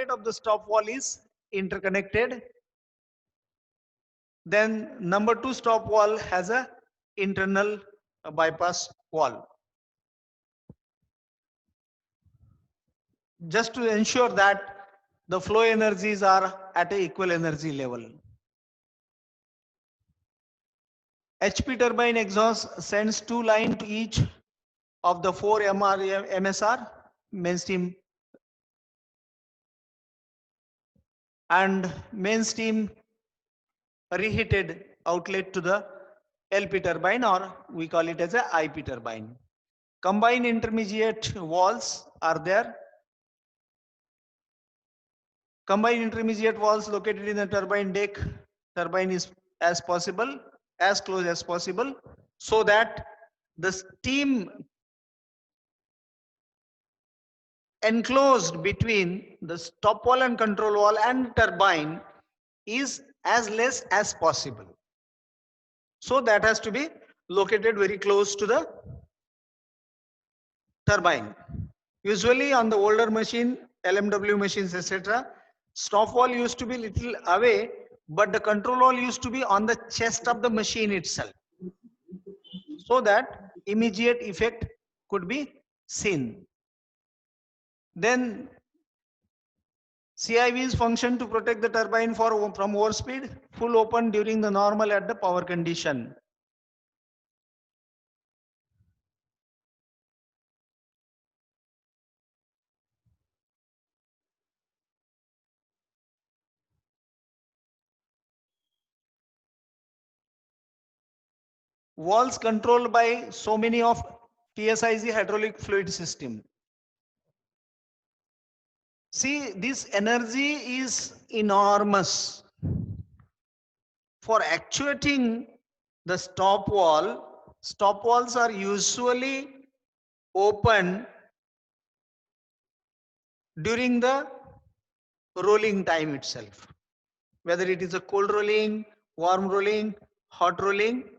plate of the stop wall is interconnected. Then number 2 stop wall has a internal bypass wall. Just to ensure that the flow energies are at a equal energy level. HP turbine exhaust sends 2 lines to each of the 4 MSR, main steam and main steam reheated outlet to the LP turbine, or we call it as a IP turbine. Combined intermediate walls are there. Combined intermediate walls located in the turbine deck. Turbine is as possible, as close as possible, so that the steam enclosed between the stop wall and control wall and turbine is as less as possible. So that has to be located very close to the turbine. Usually on the older machine, LMW machines, etc., stop wall used to be little away, but the control wall used to be on the chest of the machine itself, so that immediate effect could be seen. Then CIVs function to protect the turbine from overspeed, full open during the normal at the power condition. Walls controlled by so many of TSIC hydraulic fluid system. See, this energy is enormous. For actuating the stop walls are usually open during the rolling time itself. Whether it is a cold rolling, warm rolling, hot rolling,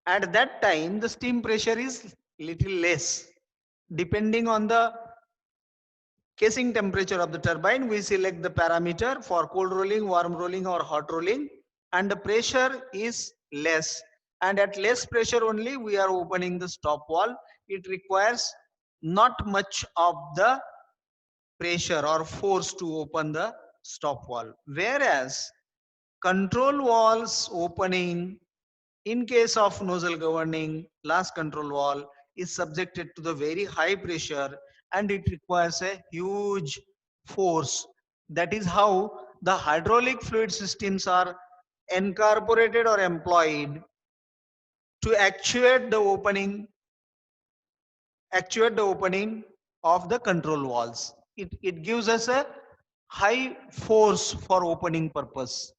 at that time the steam pressure is little less. Depending on the casing temperature of the turbine, we select the parameter for cold rolling, warm rolling or hot rolling, and the pressure is less, and at less pressure only we are opening the stop wall. It requires not much of the pressure or force to open the stop wall, whereas control walls opening in case of nozzle governing last control wall is subjected to the very high pressure, and it requires a huge force. That is how the hydraulic fluid systems are incorporated or employed to actuate the opening of the control walls. It gives us a high force for opening purpose.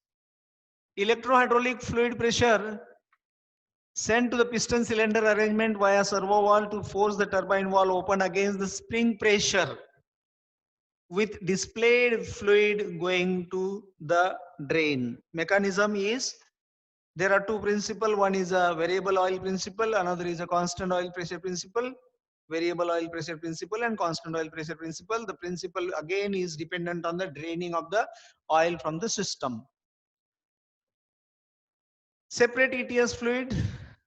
Electrohydraulic fluid pressure sent to the piston cylinder arrangement via servo valve to force the turbine valve open against the spring pressure, with displayed fluid going to the drain. Mechanism is, there are two principles. One is a variable oil principle, another is a constant oil pressure principle. Variable oil pressure principle and constant oil pressure principle. The principle again is dependent on the draining of the oil from the system. Separate ETS fluid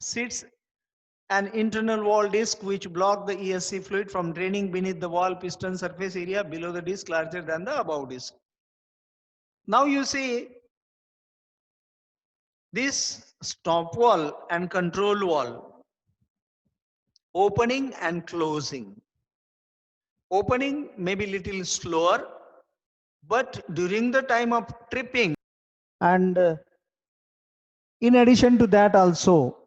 sits an internal wall disc which block the ESC fluid from draining beneath the wall piston surface area below the disc larger than the above disc. Now you see this stop wall and control wall opening and closing. Opening may be little slower, but during the time of tripping, and in addition to that also,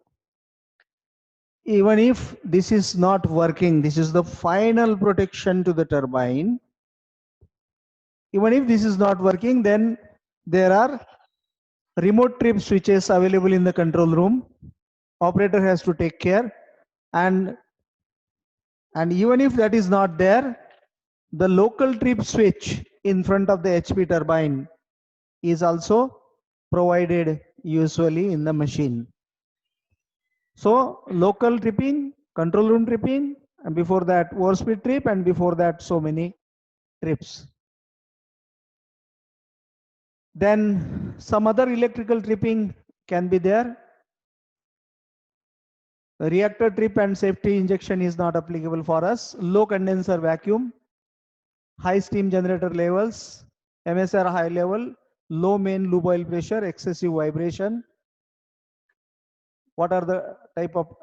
even if this is not working, this is the final protection to the turbine. Even if this is not working, then there are remote trip switches available in the control room. Operator has to take care, and even if that is not there, the local trip switch in front of the HP turbine is also provided usually in the machine. So local tripping, control room tripping, and before that overspeed trip, and before that so many trips. Then some other electrical tripping can be there. Reactor trip and safety injection is not applicable for us. Low condenser vacuum, high steam generator levels, MSR high level, low main lube oil pressure, excessive vibration. What are the type of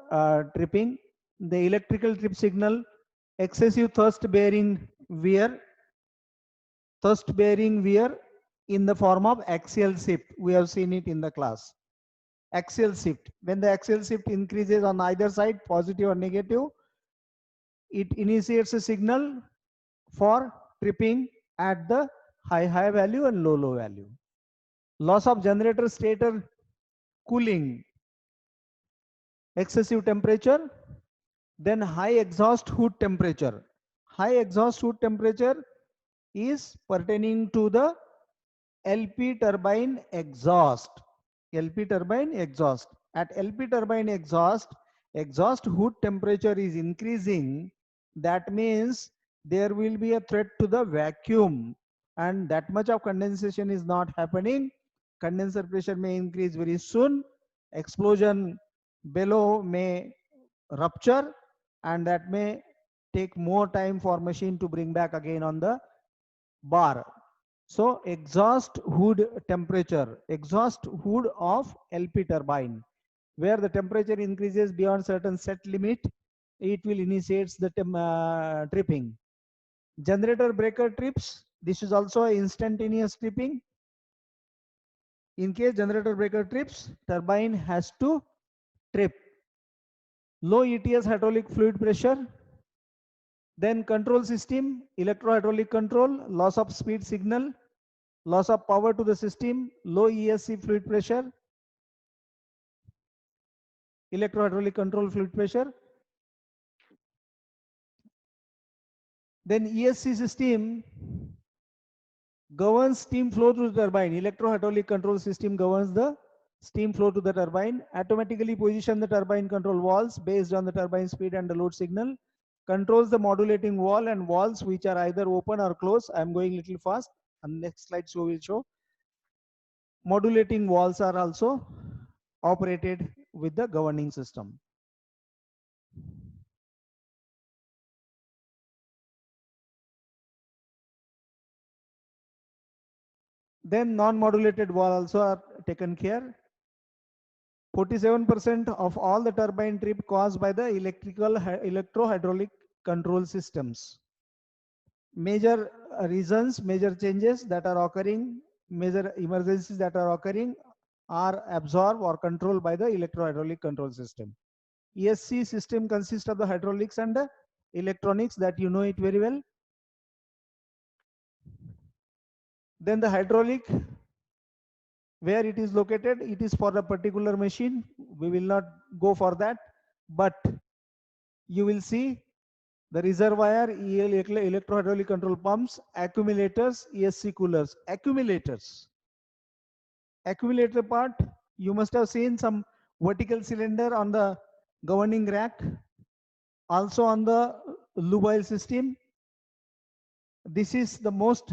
tripping? The electrical trip signal, excessive thrust bearing wear, in the form of axial shift. We have seen it in the class. Axial shift. When the axial shift increases on either side, positive or negative, it initiates a signal for tripping at the high value and low value. Loss of generator stator cooling, excessive temperature, then high exhaust hood temperature. High exhaust hood temperature is pertaining to the LP turbine exhaust. LP turbine exhaust. At LP turbine exhaust hood temperature is increasing. That means there will be a threat to the vacuum, and that much of condensation is not happening. Condenser pressure may increase very soon. Explosion below may rupture, and that may take more time for machine to bring back again on the bar. So exhaust hood temperature, exhaust hood of LP turbine, where the temperature increases beyond certain set limit, it will initiate the tripping. Generator breaker trips, this is also a instantaneous tripping. In case generator breaker trips, turbine has to trip. Low ETS hydraulic fluid pressure, then control system, electro-hydraulic control, loss of speed signal, loss of power to the system, low ESC fluid pressure, electro-hydraulic control fluid pressure. Then ESC system governs steam flow to the turbine. Electro-hydraulic control system governs the steam flow to the turbine. Automatically position the turbine control valves based on the turbine speed and the load signal. Controls the modulating valve and valves which are either open or closed. I am going little fast. And next slide show will show. Modulating valves are also operated with the governing system. Then non-modulated valve also are taken care. 47% of all the turbine trip caused by the electro-hydraulic control systems. Major reasons, major changes that are occurring, major emergencies that are occurring are absorbed or controlled by the electro-hydraulic control system. ESC system consists of the hydraulics and the electronics, that you know it very well. Then the hydraulic, where it is located, it is for a particular machine. We will not go for that, but you will see the reservoir, electro-hydraulic control pumps, accumulators, ESC coolers. Accumulator part, you must have seen some vertical cylinder on the governing rack, also on the lube oil system. This is the most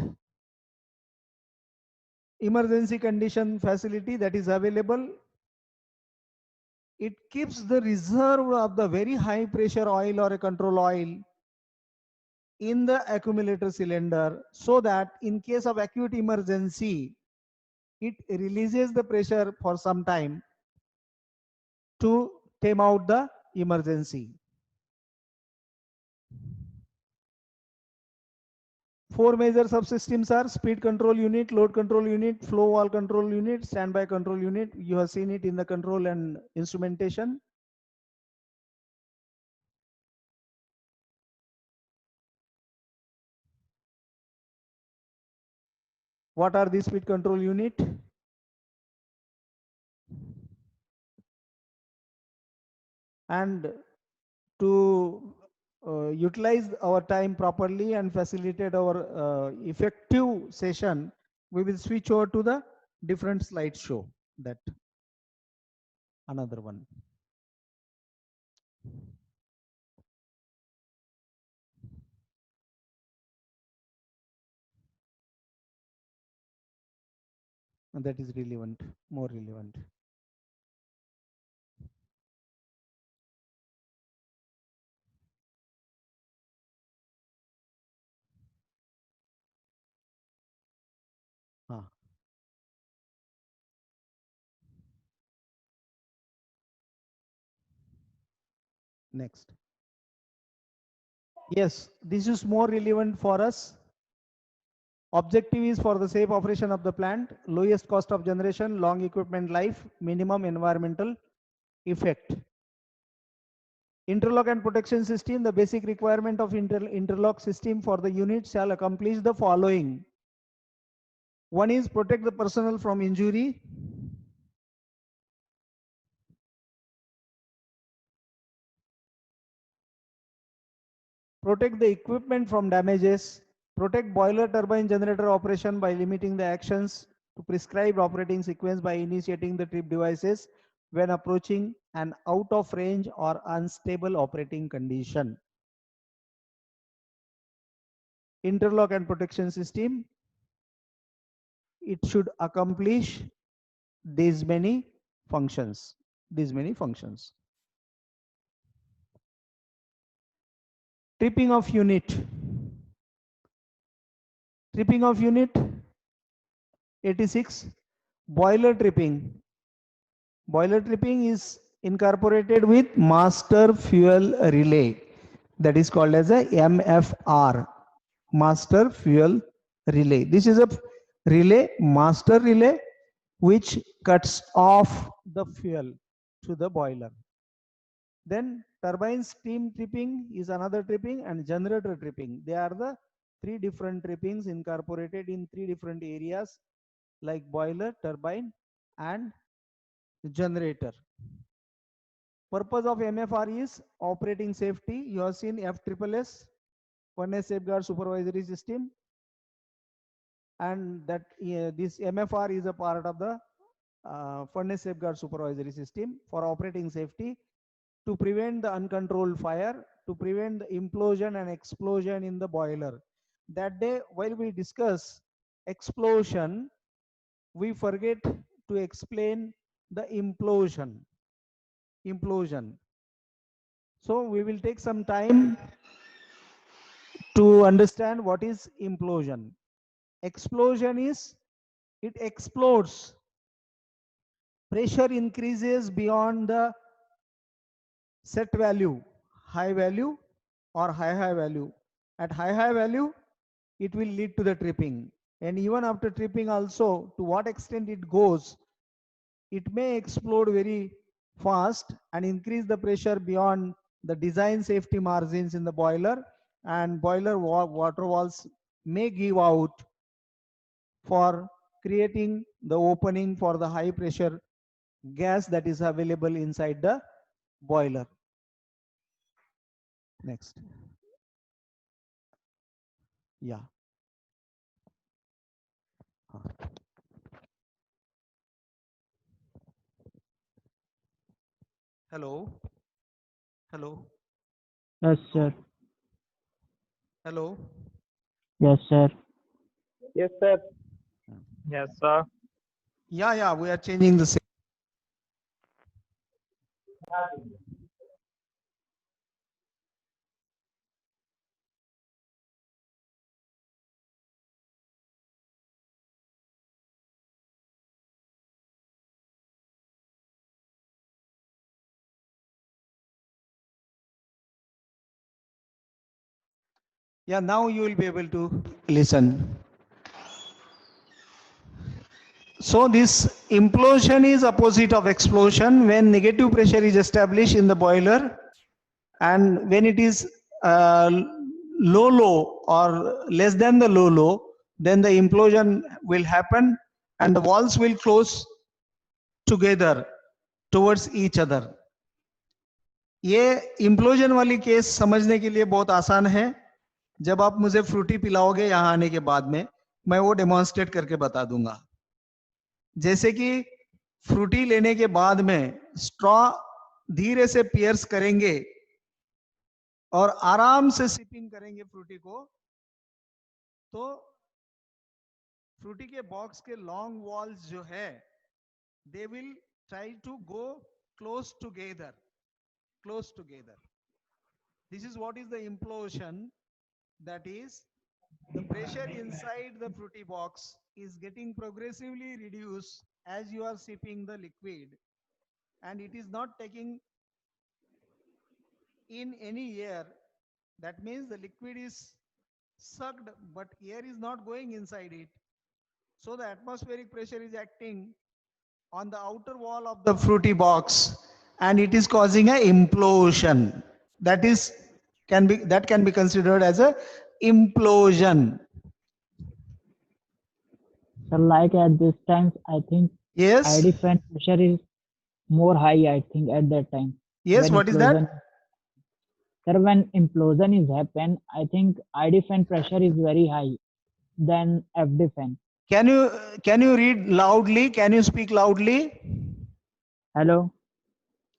emergency condition facility that is available. It keeps the reserve of the very high pressure oil or a control oil in the accumulator cylinder, so that in case of acute emergency, it releases the pressure for some time to tame out the emergency. Four major subsystems are speed control unit, load control unit, flow valve control unit, standby control unit. You have seen it in the control and instrumentation. What are the speed control unit? And to utilize our time properly and facilitate our effective session, we will switch over to the different slideshow. That another one. that is relevant, more relevant. Ah. Next. Yes, this is more relevant for us. Objective is for the safe operation of the plant, lowest cost of generation, long equipment life, minimum environmental effect. Interlock and protection system, the basic requirement of interlock system for the unit shall accomplish the following. One is protect the personnel from injury. Protect the equipment from damages. Protect boiler turbine generator operation by limiting the actions to prescribed operating sequence by initiating the trip devices when approaching an out of range or unstable operating condition. Interlock and protection system, it should accomplish these many functions. Tripping of unit. Tripping of unit 86. Boiler tripping. Boiler tripping is incorporated with master fuel relay, that is called as a MFR, master fuel relay. This is a relay, master relay, which cuts off the fuel to the boiler. Then turbine steam tripping is another tripping, and generator tripping. They are the three different trippings incorporated in three different areas like boiler, turbine and generator. Purpose of MFR is operating safety. You have seen FSSS, Furnace Safeguard Supervisory System, and that this MFR is a part of the Furnace Safeguard Supervisory System for operating safety, to prevent the uncontrolled fire, to prevent the implosion and explosion in the boiler. That day, while we discuss explosion, we forget to explain the implosion. So we will take some time to understand what is implosion. Explosion is, it explodes. Pressure increases beyond the set value, high value or high value. At high value, it will lead to the tripping. And even after tripping also, to what extent it goes, it may explode very fast and increase the pressure beyond the design safety margins in the boiler, and boiler water walls may give out for creating the opening for the high pressure gas that is available inside the boiler. Next. Yeah. Hello. Hello. Yes, sir. Hello. Yes, sir. Yes, sir. Yes, sir. Yeah, we are changing the same. Yeah, now you will be able to listen. So this implosion is opposite of explosion when negative pressure is established in the boiler, and when it is low or less than the low, then the implosion will happen and the walls will close together towards each other. ये implosion वाली case समझने के लिए बहुत आसान है. जब आप मुझे फ्रूटी पिलाओगे यहाँ आने के बाद में, मैं वो डेमोन्स्ट्रेट करके बता दूंगा. जैसे कि फ्रूटी लेने के बाद में स्ट्रॉ धीरे से पियर्स करेंगे और आराम से सिपिंग करेंगे फ्रूटी को, तो फ्रूटी के बॉक्स के लॉन्ग वॉल्स जो है, they will try to go close together. This is what is the implosion. That is, the pressure inside the fruity box is getting progressively reduced as you are sipping the liquid, and it is not taking in any air. That means the liquid is sucked, but air is not going inside it. So the atmospheric pressure is acting on the outer wall of the fruity box, and it is causing a implosion. That can be considered as a implosion. So like at this time, I think Yes. ID fan pressure is more high, I think, at that time. Yes. When What is that? Sir, when implosion is happen, I think ID fan pressure is very high than FD fan. Can you read loudly? Can you speak loudly? Hello?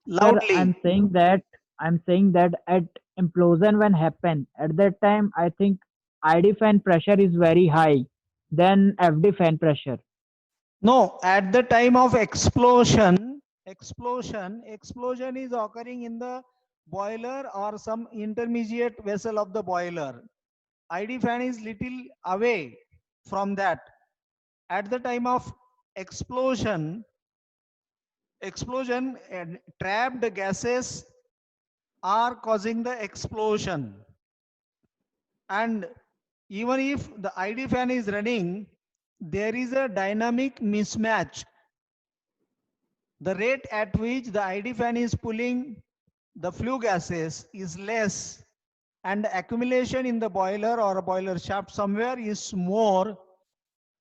Sir, Loudly. I'm saying that at implosion when happen, at that time, I think ID fan pressure is very high than FD fan pressure. No, at the time of explosion is occurring in the boiler or some intermediate vessel of the boiler. ID fan is little away from that. At the time of explosion, trapped gases are causing the explosion. And even if the ID fan is running, there is a dynamic mismatch. The rate at which the ID fan is pulling the flue gases is less, and accumulation in the boiler or a boiler shaft somewhere is more.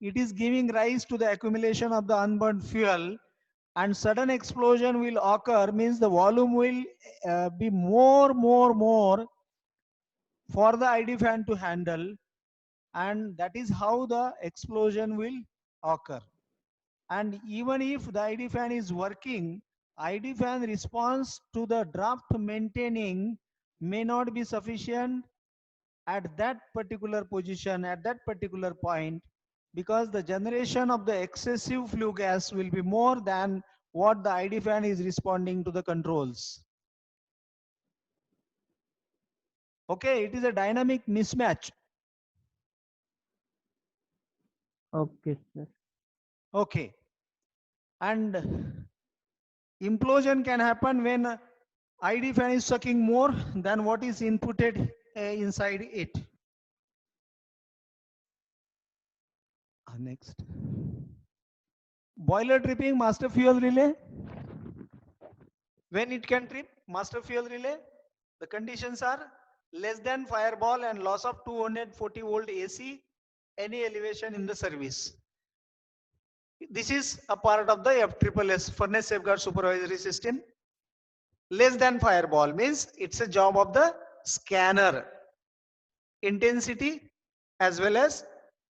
It is giving rise to the accumulation of the unburned fuel, and sudden explosion will occur, means the volume will be more for the ID fan to handle, and that is how the explosion will occur. And even if the ID fan is working, ID fan response to the draft maintaining may not be sufficient at that particular position, at that particular point, because the generation of the excessive flue gas will be more than what the ID fan is responding to the controls. Okay, it is a dynamic mismatch. Okay, sir. Okay. And implosion can happen when ID fan is sucking more than what is inputted inside it. Next. Boiler tripping, master fuel relay. When it can trip, master fuel relay, the conditions are less than fireball and loss of 240 volt AC, any elevation in the service. This is a part of the FSSS, Furnace Safeguard Supervisory System. Less than fireball means it's a job of the scanner. Intensity as well as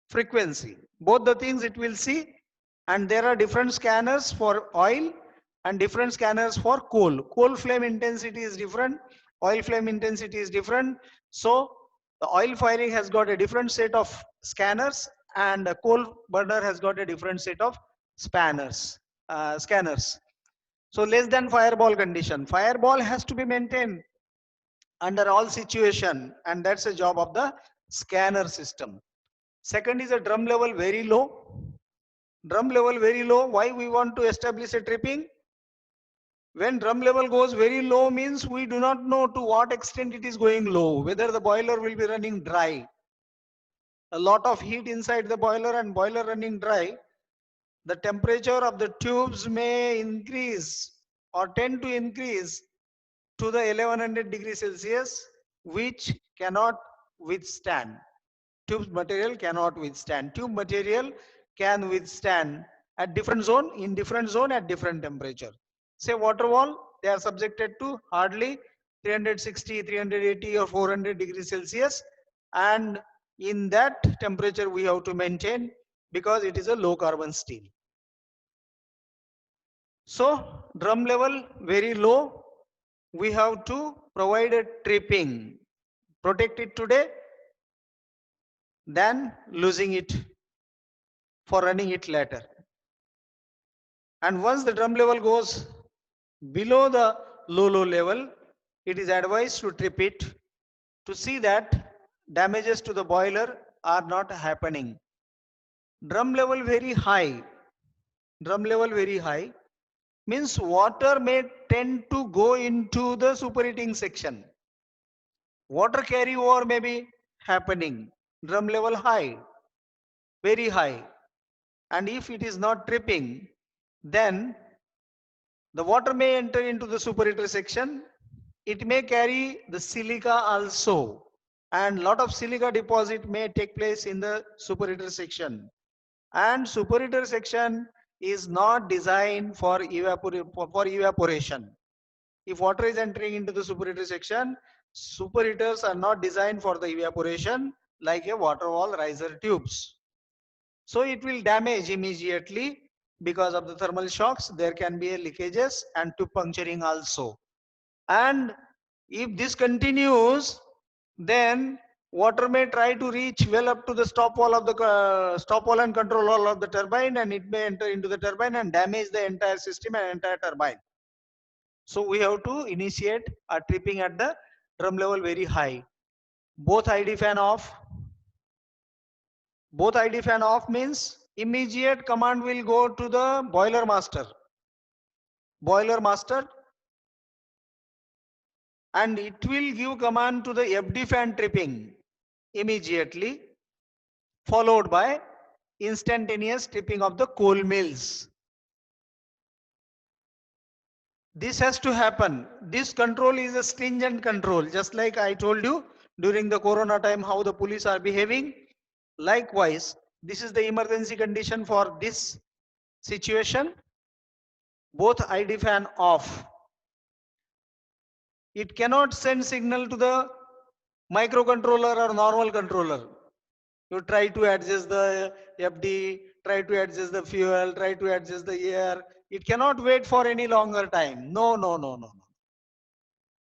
frequency. Both the things it will see, and there are different scanners for oil and different scanners for coal. Coal flame intensity is different, oil flame intensity is different. So the oil firing has got a different set of scanners, and a coal burner has got a different set of scanners. So less than fireball condition. Fireball has to be maintained under all situation, and that's a job of the scanner system. Second is a drum level very low. Drum level very low. Why we want to establish a tripping? When drum level goes very low means we do not know to what extent it is going low, whether the boiler will be running dry. A lot of heat inside the boiler and boiler running dry, the temperature of the tubes may increase or tend to increase to the 1100 degrees Celsius, which cannot withstand. Tube material cannot withstand. Tube material can withstand at different zone, in different zone at different temperature. Say water wall, they are subjected to hardly 360, 380 or 400 degrees Celsius, and in that temperature we have to maintain because it is a low carbon steel. So drum level very low, we have to provide a tripping, protect it today than losing it for running it later. And once the drum level goes below the low level, it is advised to trip it to see that damages to the boiler are not happening. Drum level very high means water may tend to go into the superheating section. Water carryover may be happening. Drum level high, very high. And if it is not tripping, then the water may enter into the superheater section. It may carry the silica also. And lot of silica deposit may take place in the superheater section. And superheater section is not designed for evaporation. If water is entering into the superheater section, superheaters are not designed for the evaporation like a water wall riser tubes. So it will damage immediately because of the thermal shocks. There can be a leakages and tube puncturing also. And if this continues, then water may try to reach well up to the stop wall of the stop wall and control wall of the turbine, and it may enter into the turbine and damage the entire system and entire turbine. So we have to initiate a tripping at the drum level very high. Both ID fan off. Both ID fan off means immediate command will go to the boiler master. Boiler master, and it will give command to the FD fan tripping immediately, followed by instantaneous tripping of the coal mills. This has to happen. This control is a stringent control, just like I told you during the corona time how the police are behaving. Likewise, this is the emergency condition for this situation. Both ID fan off. It cannot send signal to the microcontroller or normal controller. You try to adjust the FD, try to adjust the fuel, try to adjust the air. It cannot wait for any longer time. No.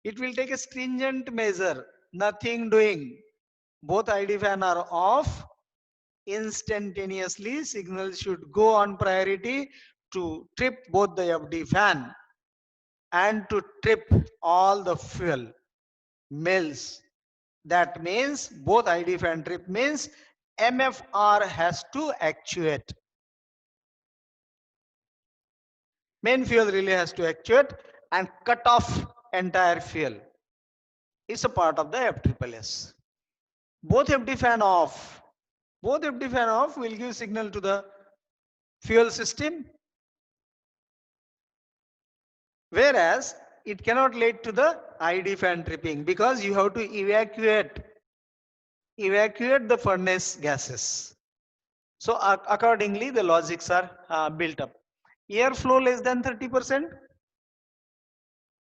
It will take a stringent measure. Nothing doing. Both ID fan are off. Instantaneously, signal should go on priority to trip both the FD fan and to trip all the fuel mills. That means both ID fan trip means MFR has to actuate. Main fuel relay has to actuate and cut off entire fuel. It's a part of the FSSS. Both FD fan off. Both FD fan off will give signal to the fuel system, whereas it cannot lead to the ID fan tripping because you have to evacuate the furnace gases. So accordingly, the logics are built up. Airflow less than 30%.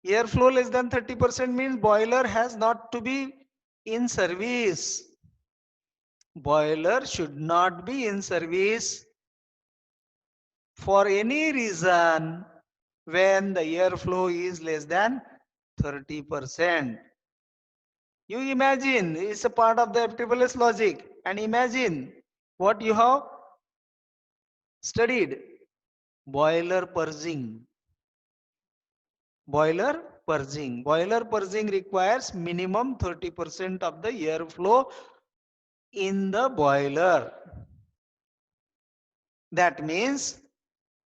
Airflow less than 30% means boiler has not to be in service. Boiler should not be in service for any reason when the airflow is less than 30%. You imagine, it's a part of the FSSS logic, and imagine what you have studied. Boiler purging. Boiler purging. Boiler purging requires minimum 30% of the airflow in the boiler. That means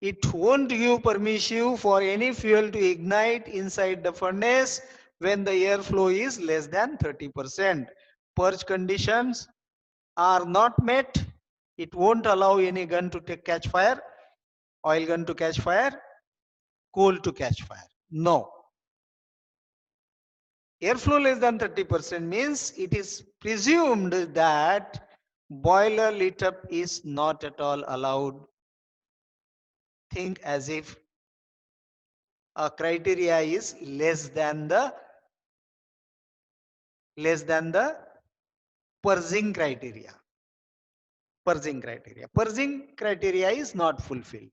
it won't give permission for any fuel to ignite inside the furnace when the airflow is less than 30%. Purge conditions are not met. It won't allow any gun to catch fire, oil gun to catch fire, coal to catch fire. No. Airflow less than 30% means it is presumed that boiler lit up is not at all allowed. Think as if a criteria is less than the purging criteria. Purging criteria is not fulfilled.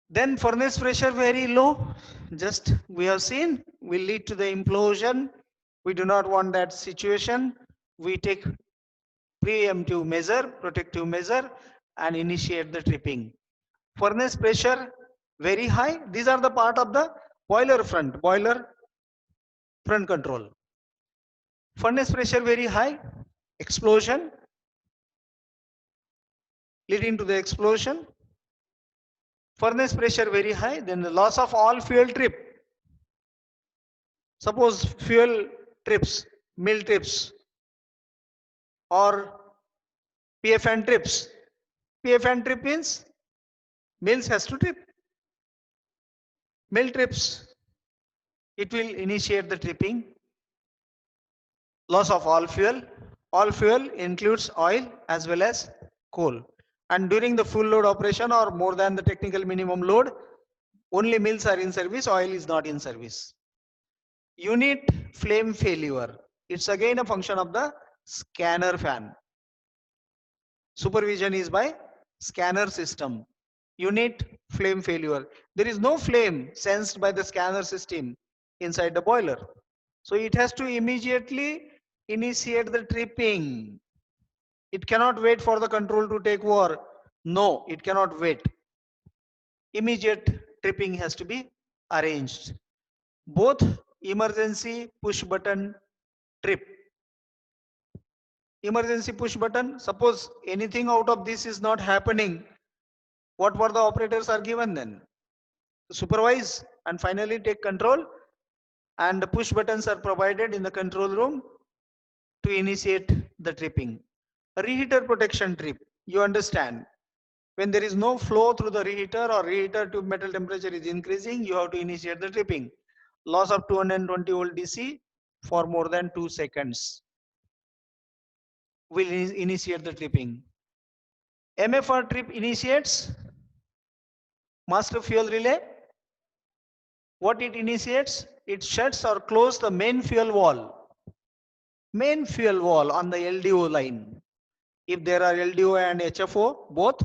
Then furnace pressure very low, just we have seen, will lead to the implosion. We do not want that situation. We take preemptive measure, protective measure, and initiate the tripping. Furnace pressure very high. These are the part of the boiler front control. Furnace pressure very high, explosion leading to the explosion. Furnace pressure very high, then the loss of all fuel trip. Suppose fuel trips, mill trips, or PFN trips. PFN trip means mills has to trip. Mill trips, it will initiate the tripping. Loss of all fuel. All fuel includes oil as well as coal. And during the full load operation or more than the technical minimum load, only mills are in service, oil is not in service. Unit flame failure. It's again a function of the scanner fan. Supervision is by scanner system. Unit flame failure. There is no flame sensed by the scanner system inside the boiler. So it has to immediately initiate the tripping. It cannot wait for the control to take over. No, it cannot wait. Immediate tripping has to be arranged. Both emergency push button trip. Emergency push button, suppose anything out of this is not happening, what were the operators are given then? Supervise and finally take control, and the push buttons are provided in the control room to initiate the tripping. A reheater protection trip, you understand, when there is no flow through the reheater or reheater to metal temperature is increasing, you have to initiate the tripping. Loss of 220 volt DC for more than 2 seconds will initiate the tripping. MFR trip initiates master fuel relay. What it initiates? It shuts or closes the main fuel wall. Main fuel wall on the LDO line. If there are LDO and HFO both,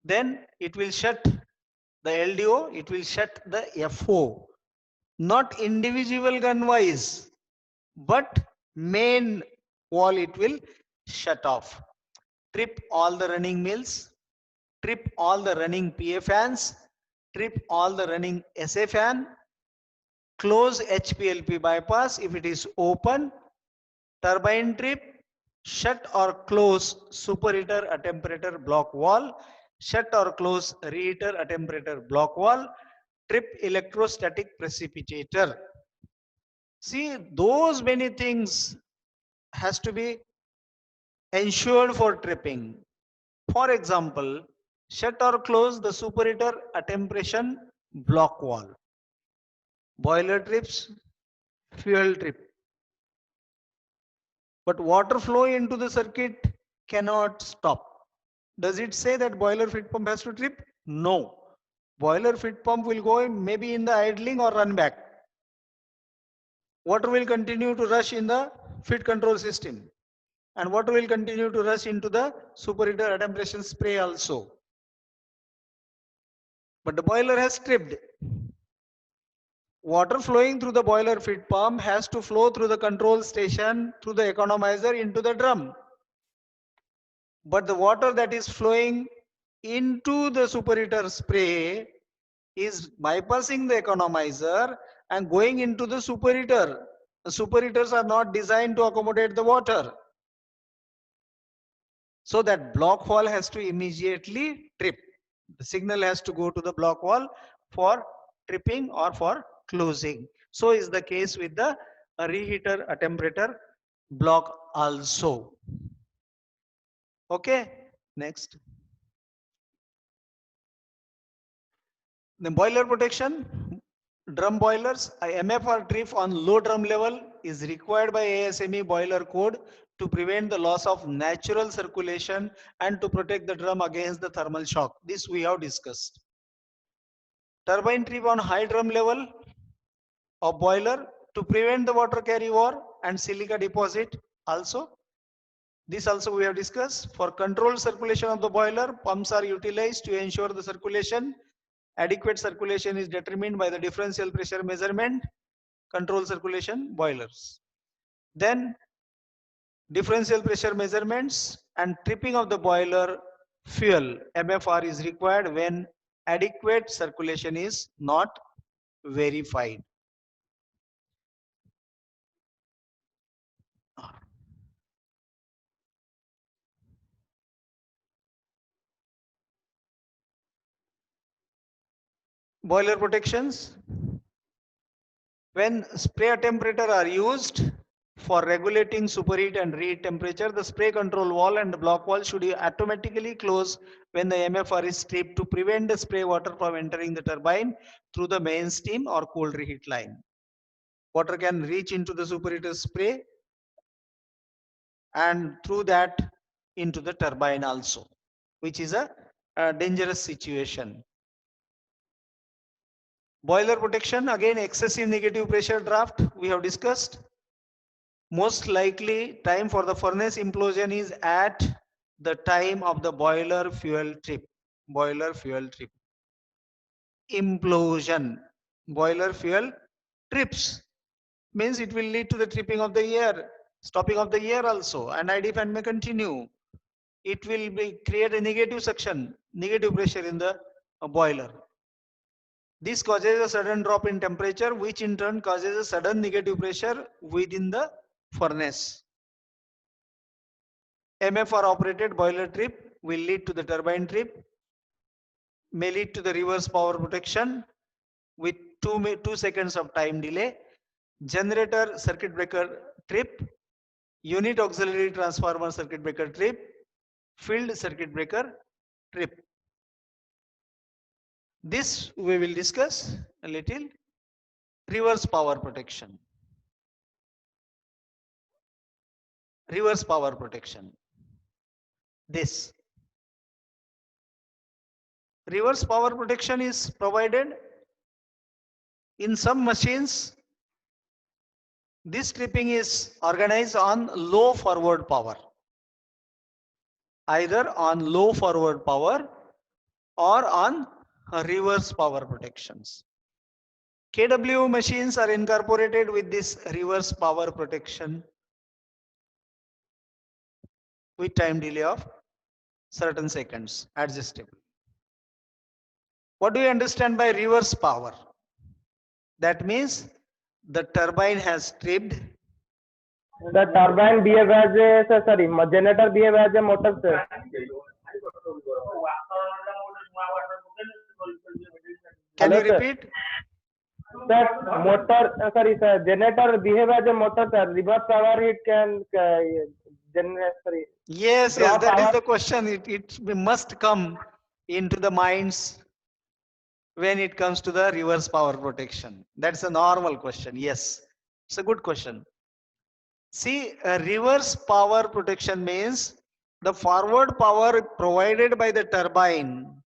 then it will shut the LDO, it will shut the FO. Not individual gun wise, but main wall it will shut off. Trip all the running mills, trip all the running PA fans, trip all the running SA fan, close HPLP bypass if it is open, turbine trip, shut or close superheater attemperator block wall, shut or close reheater attemperator block wall, trip electrostatic precipitator. See, those many things has to be ensured for tripping. For example, shut or close the superheater attemperation block wall. Boiler trips, fuel trip. But water flow into the circuit cannot stop. Does it say that boiler feed pump has to trip? No. Boiler feed pump will go maybe in the idling or run back. Water will continue to rush in the feed control system. And water will continue to rush into the superheater attemperation spray also. But the boiler has tripped. Water flowing through the boiler feed pump has to flow through the control station, through the economizer into the drum. But the water that is flowing into the superheater spray is bypassing the economizer and going into the superheater. The superheaters are not designed to accommodate the water. So that block wall has to immediately trip. The signal has to go to the block wall for tripping or for closing. So is the case with the reheater attemperator block also. Okay, next. The boiler protection, drum boilers, a MFR trip on low drum level is required by ASME boiler code to prevent the loss of natural circulation and to protect the drum against the thermal shock. This we have discussed. Turbine trip on high drum level of boiler to prevent the water carryover and silica deposit also. This also we have discussed. For controlled circulation of the boiler, pumps are utilized to ensure the circulation. Adequate circulation is determined by the differential pressure measurement, control circulation boilers. Then differential pressure measurements and tripping of the boiler fuel MFR is required when adequate circulation is not verified. Boiler protections. When spray attemperator are used for regulating superheat and reheat temperature, the spray control valve and the block valve should automatically close when the MFR is stripped to prevent the spray water from entering the turbine through the main steam or cold reheat line. Water can reach into the superheater spray and through that into the turbine also, which is a dangerous situation. Boiler protection, again excessive negative pressure draft we have discussed. Most likely time for the furnace implosion is at the time of the boiler fuel trip. Boiler fuel trip. Implosion. Boiler fuel trips means it will lead to the tripping of the air, stopping of the air also, and ID fan may continue. It will create a negative suction, negative pressure in the boiler. This causes a sudden drop in temperature, which in turn causes a sudden negative pressure within the furnace. MFR operated boiler trip will lead to the turbine trip, may lead to the reverse power protection with 2 seconds of time delay, generator circuit breaker trip, unit auxiliary transformer circuit breaker trip, field circuit breaker trip. This we will discuss a little. Reverse power protection. Reverse power protection. This reverse power protection is provided in some machines. This tripping is organized on low forward power, either on low forward power or on reverse power protections. KW machines are incorporated with this reverse power protection with time delay of certain seconds, adjustable. What do you understand by reverse power? That means the turbine has tripped. The turbine behave as a generator behave as a motor, sir. Can Hello, you repeat? Sir, motor, sir, generator behave as a motor, sir. Reverse power it can generate, Yes, draw that is power. the question. It must come into the minds when it comes to the reverse power protection. That's a normal question. Yes, it's a good question. See, a reverse power protection means the forward power provided by the turbine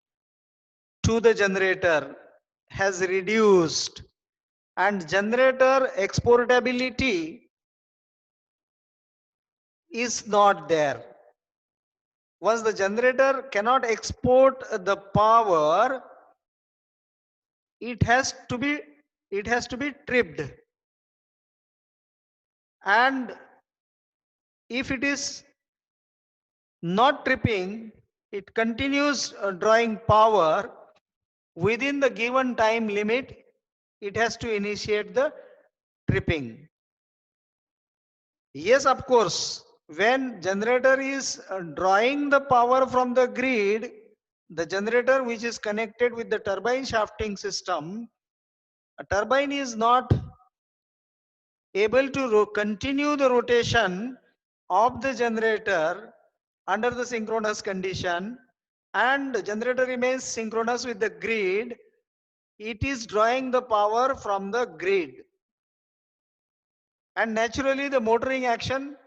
to the generator has reduced, and generator exportability is not there. Once the generator cannot export the power, it has to be tripped, and if it is not tripping, it continues drawing power within the given time limit. It has to initiate the tripping. Yes, of course, when generator is drawing the power from the grid, the generator which is connected with the turbine shafting system, a turbine is not able to continue the rotation of the generator under the synchronous condition, and the generator remains synchronous with the grid. It is drawing the power from the grid, and naturally the motoring action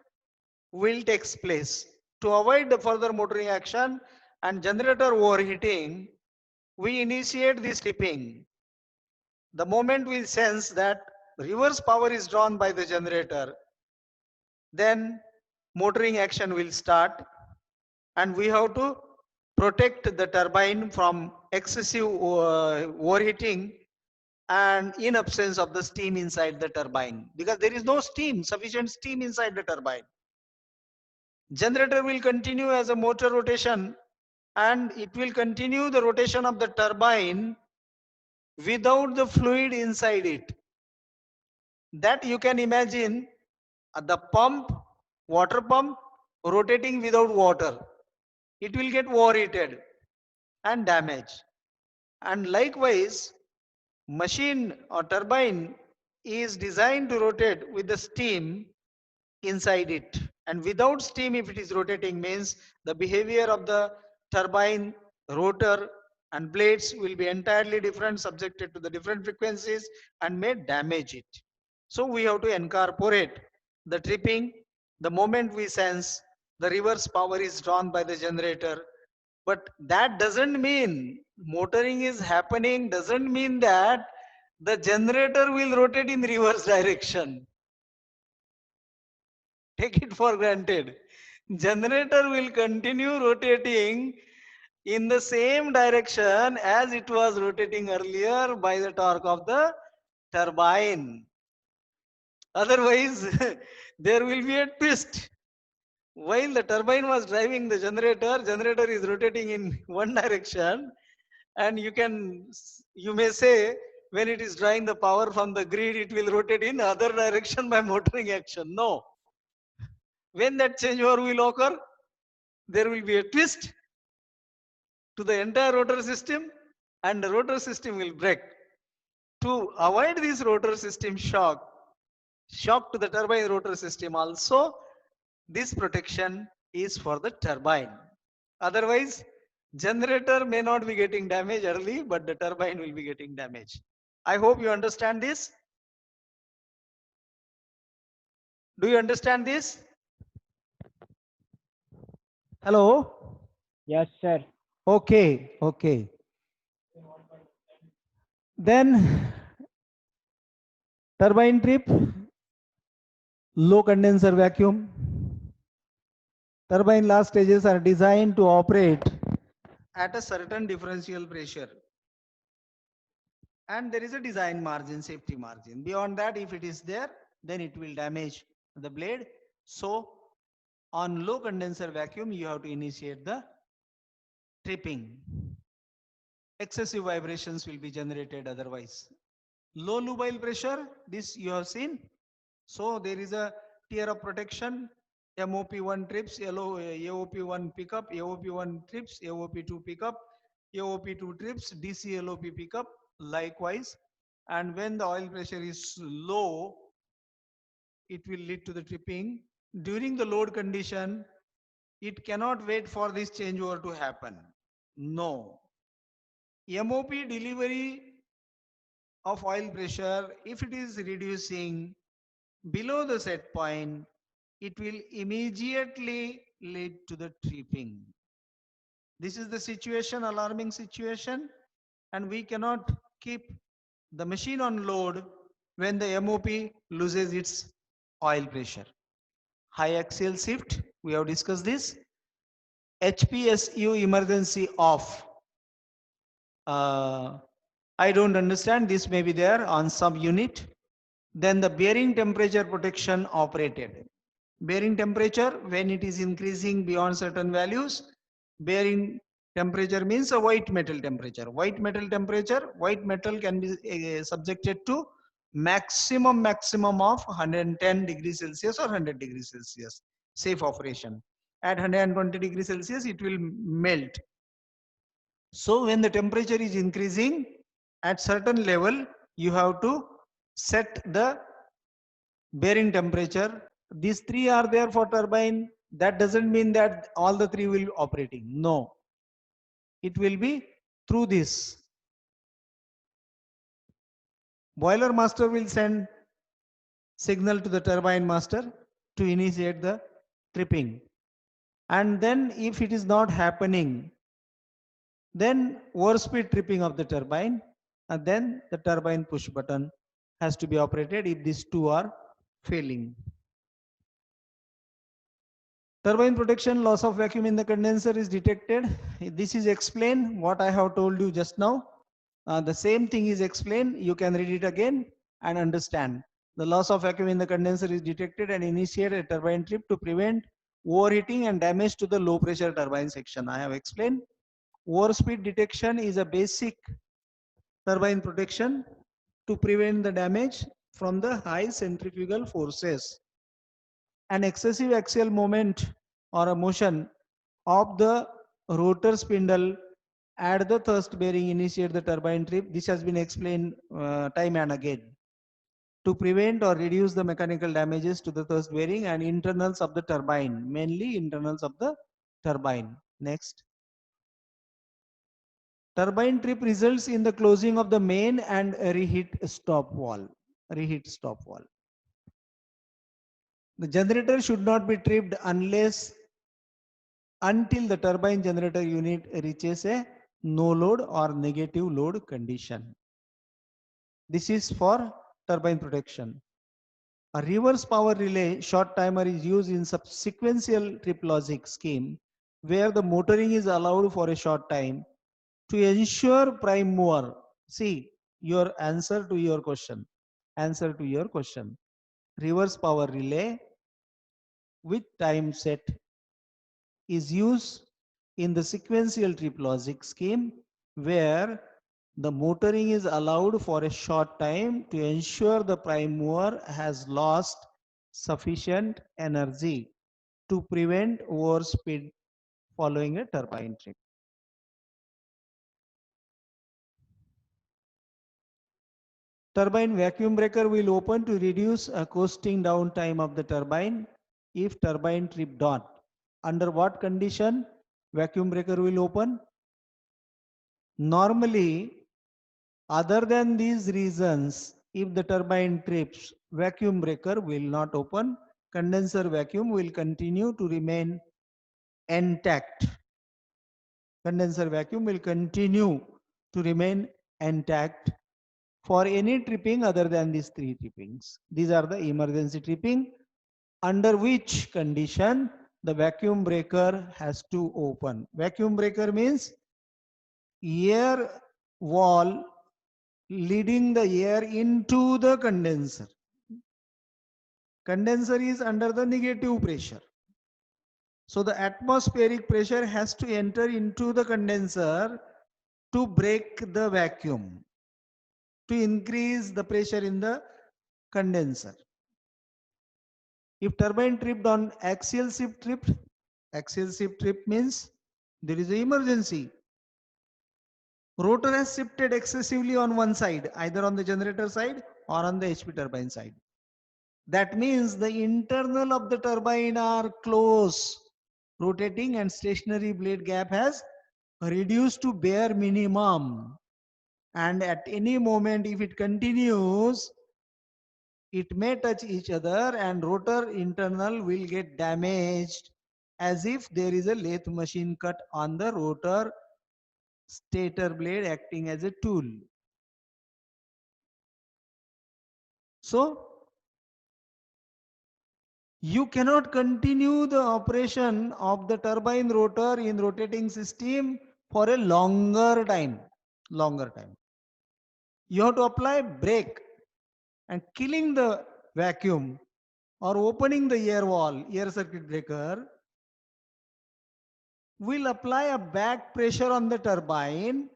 will take place. To avoid the further motoring action and generator overheating, we initiate this tripping. The moment we sense that reverse power is drawn by the generator, then motoring action will start, and we have to protect the turbine from excessive overheating and in absence of the steam inside the turbine, because there is no steam, sufficient steam inside the turbine. Generator will continue as a motor rotation, and it will continue the rotation of the turbine without the fluid inside it. That you can imagine the pump, water pump, rotating without water. It will get overheated and damaged. And likewise, machine or turbine is designed to rotate with the steam inside it, and without steam, if it is rotating, means the behavior of the turbine, rotor and blades will be entirely different, subjected to the different frequencies, and may damage it. So we have to incorporate the tripping. The moment we sense the reverse power is drawn by the generator, but that doesn't mean motoring is happening, doesn't mean that the generator will rotate in reverse direction. Take it for granted. Generator will continue rotating in the same direction as it was rotating earlier by the torque of the turbine. Otherwise, there will be a twist. While the turbine was driving the generator, generator is rotating in one direction, and you may say, when it is drawing the power from the grid, it will rotate in other direction by motoring action. No. When that changeover will occur, there will be a twist to the entire rotor system, and the rotor system will break. To avoid this rotor system shock to the turbine rotor system also, this protection is for the turbine. Otherwise, generator may not be getting damaged early, but the turbine will be getting damaged. I hope you understand this. Do you understand this? Hello? Yes, sir. Okay, okay. Then turbine trip, low condenser vacuum. Turbine last stages are designed to operate At a certain differential pressure, and there is a design margin, safety margin. Beyond that, if it is there, then it will damage the blade. So on low condenser vacuum, you have to initiate the tripping. Excessive vibrations will be generated otherwise. Low lubile pressure, this you have seen. So there is a tier of protection. MOP1 trips, AOP1 pickup, AOP1 trips, AOP2 pickup, AOP2 trips, DC LOP pickup, likewise. And when the oil pressure is low, it will lead to the tripping. During the load condition, it cannot wait for this changeover to happen. No. MOP delivery of oil pressure, if it is reducing below the set point, it will immediately lead to the tripping. This is the situation, alarming situation, and we cannot keep the machine on load when the MOP loses its oil pressure. High axial shift, we have discussed this. HPSU emergency off. I don't understand, this may be there on some unit. Then the bearing temperature protection operated. Bearing temperature, when it is increasing beyond certain values, bearing temperature means a white metal temperature. White metal temperature, white metal can be subjected to maximum of 110 degrees Celsius or 100 degrees Celsius. Safe operation. At 120 degrees Celsius, it will melt. So when the temperature is increasing at certain level, you have to set the bearing temperature. These three are there for turbine. That doesn't mean that all the three will be operating. No. It will be through this. Boiler master will send signal to the turbine master to initiate the tripping. And then if it is not happening, then over-speed tripping of the turbine, and then the turbine push button has to be operated if these two are failing. Turbine protection, loss of vacuum in the condenser is detected. This is explained what I have told you just now. The same thing is explained. You can read it again and understand. The loss of vacuum in the condenser is detected and initiate a turbine trip to prevent overheating and damage to the low pressure turbine section. I have explained. Overspeed detection is a basic turbine protection to prevent the damage from the high centrifugal forces. An excessive axial moment or a motion of the rotor spindle at the thrust bearing initiate the turbine trip. This has been explained time and again. To prevent or reduce the mechanical damages to the thrust bearing and internals of the turbine, mainly internals of the turbine. Next. Turbine trip results in the closing of the main and reheat stop valve. Reheat stop valve. The generator should not be tripped until the turbine generator unit reaches a no load or negative load condition. This is for turbine protection. A reverse power relay short timer is used in sequential trip logic scheme where the motoring is allowed for a short time to ensure prime mover. See your answer to your question. Answer to your question. Reverse power relay with time set is used in the sequential trip logic scheme where the motoring is allowed for a short time to ensure the prime mover has lost sufficient energy to prevent overspeed following a turbine trip. Turbine vacuum breaker will open to reduce a coasting down time of the turbine if turbine trip dot. Under what condition vacuum breaker will open? Normally, other than these reasons, if the turbine trips, vacuum breaker will not open. Condenser vacuum will continue to remain intact. Condenser vacuum will continue to remain intact for any tripping other than these three trippings. These are the emergency tripping, under which condition the vacuum breaker has to open. Vacuum breaker means air wall leading the air into the condenser. Condenser is under the negative pressure. So the atmospheric pressure has to enter into the condenser to break the vacuum, to increase the pressure in the condenser. If turbine tripped on axial shift trip means there is an emergency. Rotor has shifted excessively on one side, either on the generator side or on the HP turbine side. That means the internal of the turbine are close. Rotating and stationary blade gap has reduced to bare minimum. And at any moment, if it continues, it may touch each other and rotor internal will get damaged as if there is a lathe machine cut on the rotor stator blade acting as a tool. So, you cannot continue the operation of the turbine rotor in rotating system for a longer time. You have to apply brake and killing the vacuum or opening the air wall, air circuit breaker will apply a back pressure on the turbine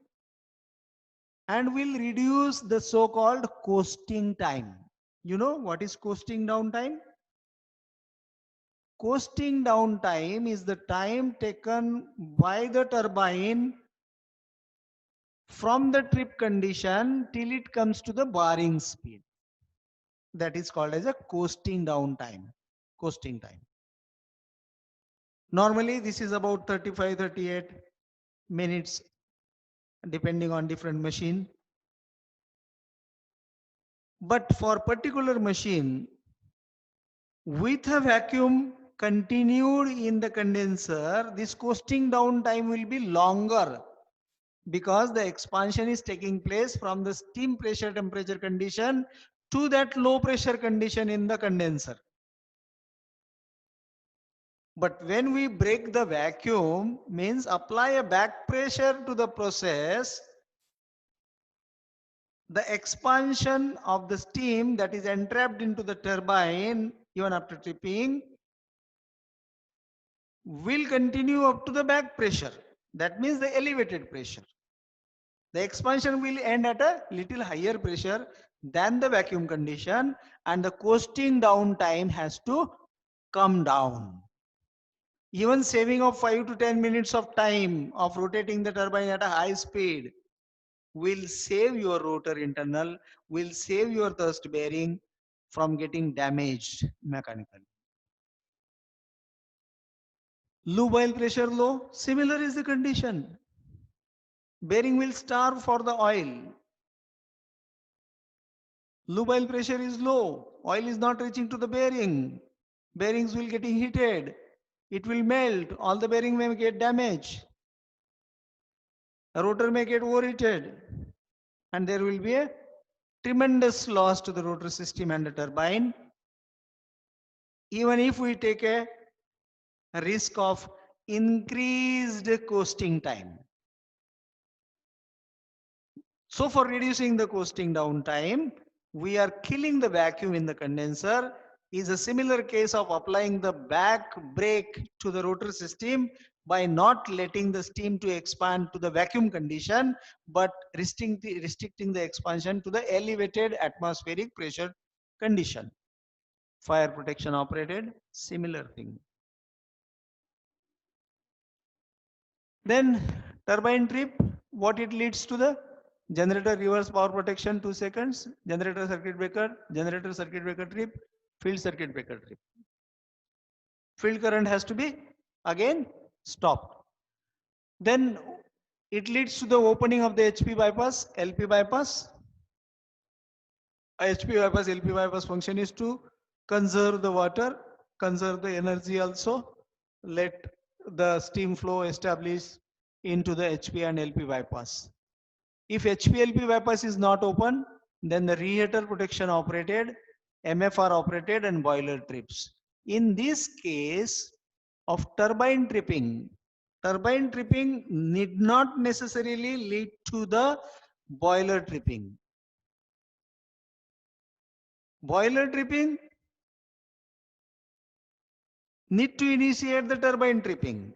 and will reduce the so-called coasting time. You know what is coasting down time? Coasting down time is the time taken by the turbine from the trip condition till it comes to the bearing speed. That is called as a coasting down time. Coasting time. Normally this is about 35-38 minutes depending on different machine. But for particular machine with a vacuum continued in the condenser, this coasting down time will be longer because the expansion is taking place from the steam pressure temperature condition to that low pressure condition in the condenser. But when we break the vacuum, means apply a back pressure to the process, the expansion of the steam that is entrapped into the turbine even after tripping will continue up to the back pressure. That means the elevated pressure. The expansion will end at a little higher pressure than the vacuum condition, and the coasting down time has to come down. Even saving of 5 to 10 minutes of time of rotating the turbine at a high speed will save your rotor internal, will save your thrust bearing from getting damaged mechanically. Lube oil pressure low, similar is the condition. Bearing will starve for the oil. Lube oil pressure is low, oil is not reaching to the bearing. Bearings will getting heated. It will melt, all the bearing may get damaged. A rotor may get overheated, and there will be a tremendous loss to the rotor system and the turbine, even if we take a risk of increased coasting time. So for reducing the coasting down time, we are killing the vacuum in the condenser. Is a similar case of applying the back brake to the rotor system by not letting the steam to expand to the vacuum condition, but restricting the expansion to the elevated atmospheric pressure condition. Fire protection operated, similar thing. Then turbine trip, what it leads to the generator reverse power protection 2 seconds, generator circuit breaker trip, field circuit breaker trip. Field current has to be again stopped. Then it leads to the opening of the HP bypass, LP bypass. HP bypass, LP bypass function is to conserve the water, conserve the energy also, let the steam flow establish into the HP and LP bypass. If HP-LP bypass is not open, then the reheater protection operated, MFR operated, and boiler trips. In this case of turbine tripping need not necessarily lead to the boiler tripping. Boiler tripping need to initiate the turbine tripping.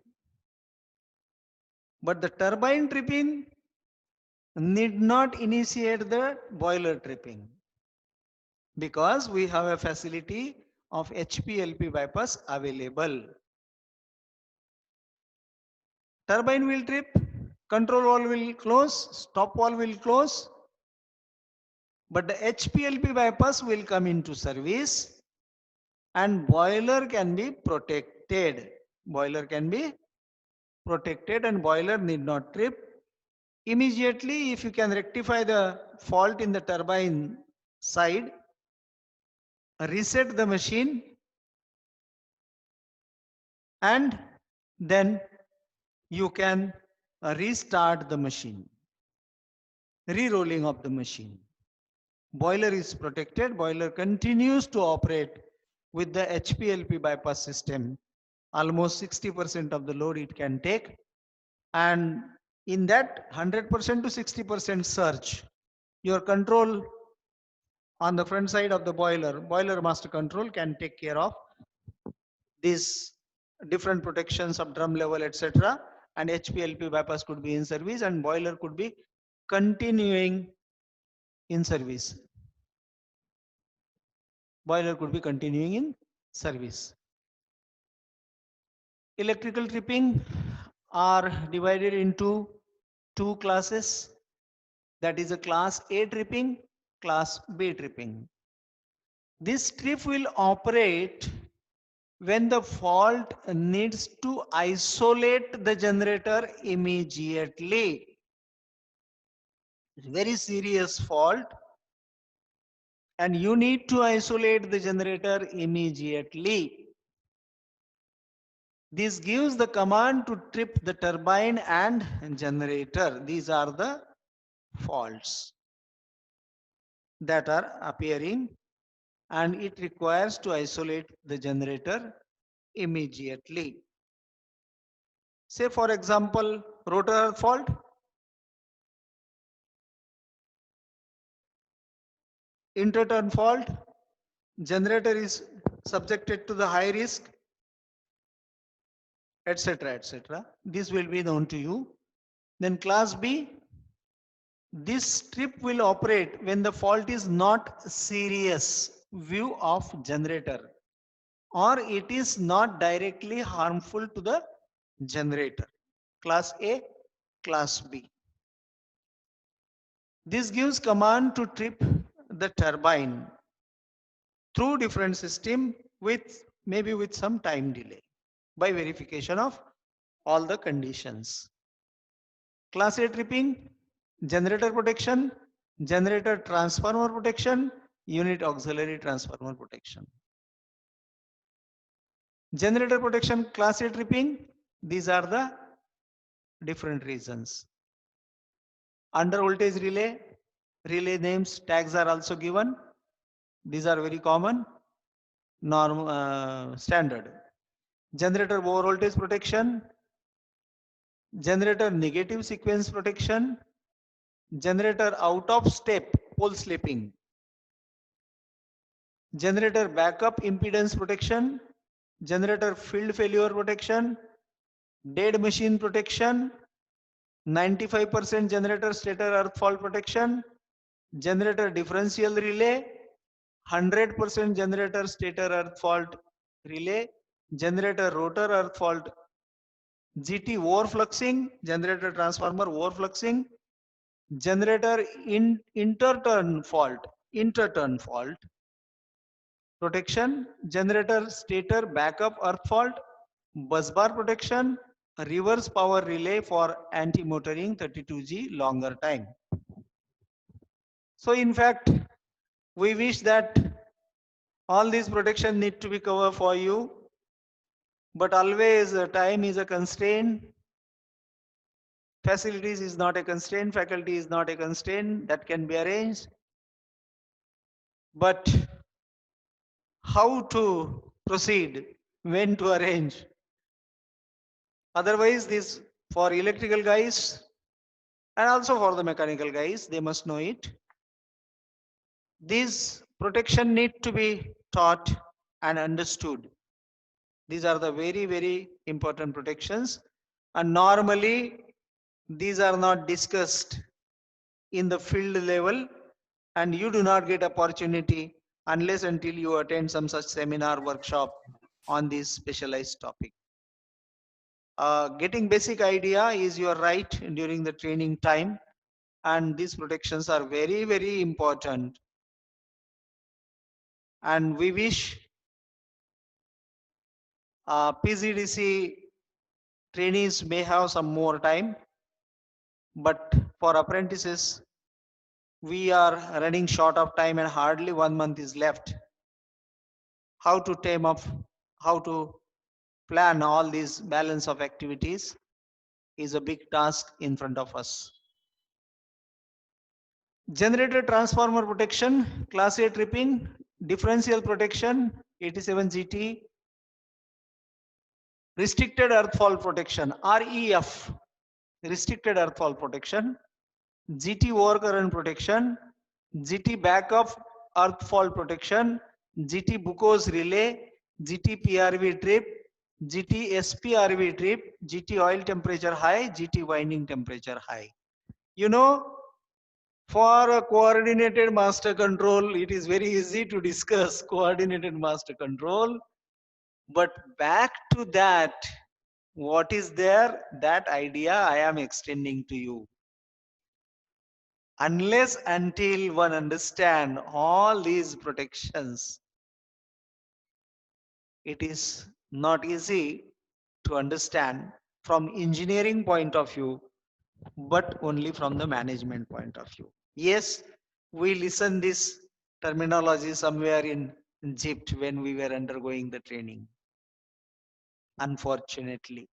But the turbine tripping need not initiate the boiler tripping, because we have a facility of HP-LP bypass available. Turbine will trip, control valve will close, stop valve will close, but the HP-LP bypass will come into service and boiler can be protected. Boiler can be protected and boiler need not trip. Immediately, if you can rectify the fault in the turbine side, reset the machine, and then you can restart the machine, re-rolling of the machine. Boiler is protected, boiler continues to operate with the HP-LP bypass system. Almost 60% of the load it can take, and in that 100% to 60% surge, your control on the front side of the boiler master control can take care of these different protections of drum level, etc. And HP-LP bypass could be in service and boiler could be continuing in service. Boiler could be continuing in service. Electrical tripping are divided into two classes. That is a class A tripping, class B tripping. This trip will operate when the fault needs to isolate the generator immediately. Very serious fault and you need to isolate the generator immediately. This gives the command to trip the turbine and generator. These are the faults that are appearing and it requires to isolate the generator immediately. Say for example, rotor fault. Interturn fault, generator is subjected to the high risk. etc., etc. This will be known to you. Then class B, this trip will operate when the fault is not serious view of generator or it is not directly harmful to the generator. Class A, class B. This gives command to trip the turbine through different system with maybe with some time delay by verification of all the conditions. Class A tripping, generator protection, generator transformer protection, unit auxiliary transformer protection. Generator protection, class A tripping, these are the different reasons. Under voltage relay, relay names, tags are also given. These are very common, standard. Generator over voltage protection, generator negative sequence protection, generator out of step pole slipping, generator backup impedance protection, generator field failure protection, dead machine protection, 95% generator stator earth fault protection, generator differential relay, 100% generator stator earth fault relay, generator rotor earth fault, GT overfluxing, generator transformer overfluxing, generator interturn fault protection, generator stator backup earth fault, busbar protection, reverse power relay for anti-motoring 32G longer time. So in fact, we wish that all these protection need to be covered for you, but always time is a constraint. Facilities is not a constraint, faculty is not a constraint, that can be arranged. But how to proceed, when to arrange? Otherwise, this for electrical guys and also for the mechanical guys, they must know it. These protection need to be taught and understood. These are the very, very important protections. And normally, these are not discussed in the field level, and you do not get opportunity unless until you attend some such seminar workshop on this specialized topic. Getting basic idea is your right during the training time, and these protections are very, very important. And we wish PGDC trainees may have some more time, but for apprentices, we are running short of time and hardly 1 month is left. How to tame up, how to plan all these balance of activities is a big task in front of us. Generator transformer protection, class A tripping, differential protection, 87 GT, restricted earth fault protection, REF, restricted earth fault protection, GT overcurrent protection, GT backup earth fault protection, GT Bucos relay, GT PRV trip, GT SPRV trip, GT oil temperature high, GT winding temperature high. You know, for a coordinated master control, it is very easy to discuss coordinated master control. But back to that, what is there? That idea I am extending to you. Unless until one understand all these protections, it is not easy to understand from engineering point of view, but only from the management point of view. Yes, we listen this terminology somewhere in Egypt when we were undergoing the training. Unfortunately.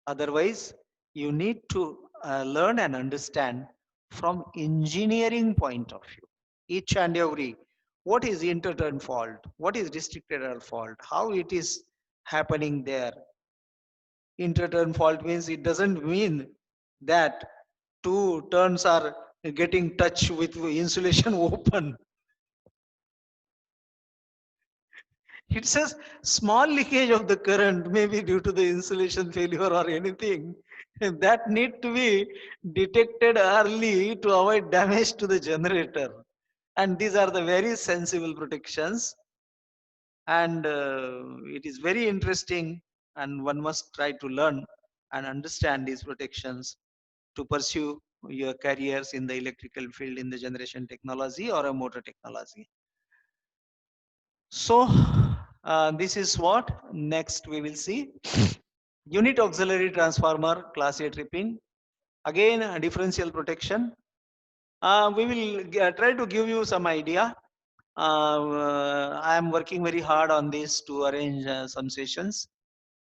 Otherwise, you need to learn and understand from engineering point of view. Each and every, what is interturn fault? What is restricted error fault? How it is happening there? Interturn fault means it doesn't mean that two turns are getting touch with insulation open. It says small leakage of the current, maybe due to the insulation failure or anything, that need to be detected early to avoid damage to the generator. And these are the very sensible protections. And it is very interesting, and one must try to learn and understand these protections to pursue your careers in the electrical field in the generation technology or a motor technology. So this is what next we will see. Unit auxiliary transformer class A tripping. Again, differential protection. We will try to give you some idea. I am working very hard on this to arrange some sessions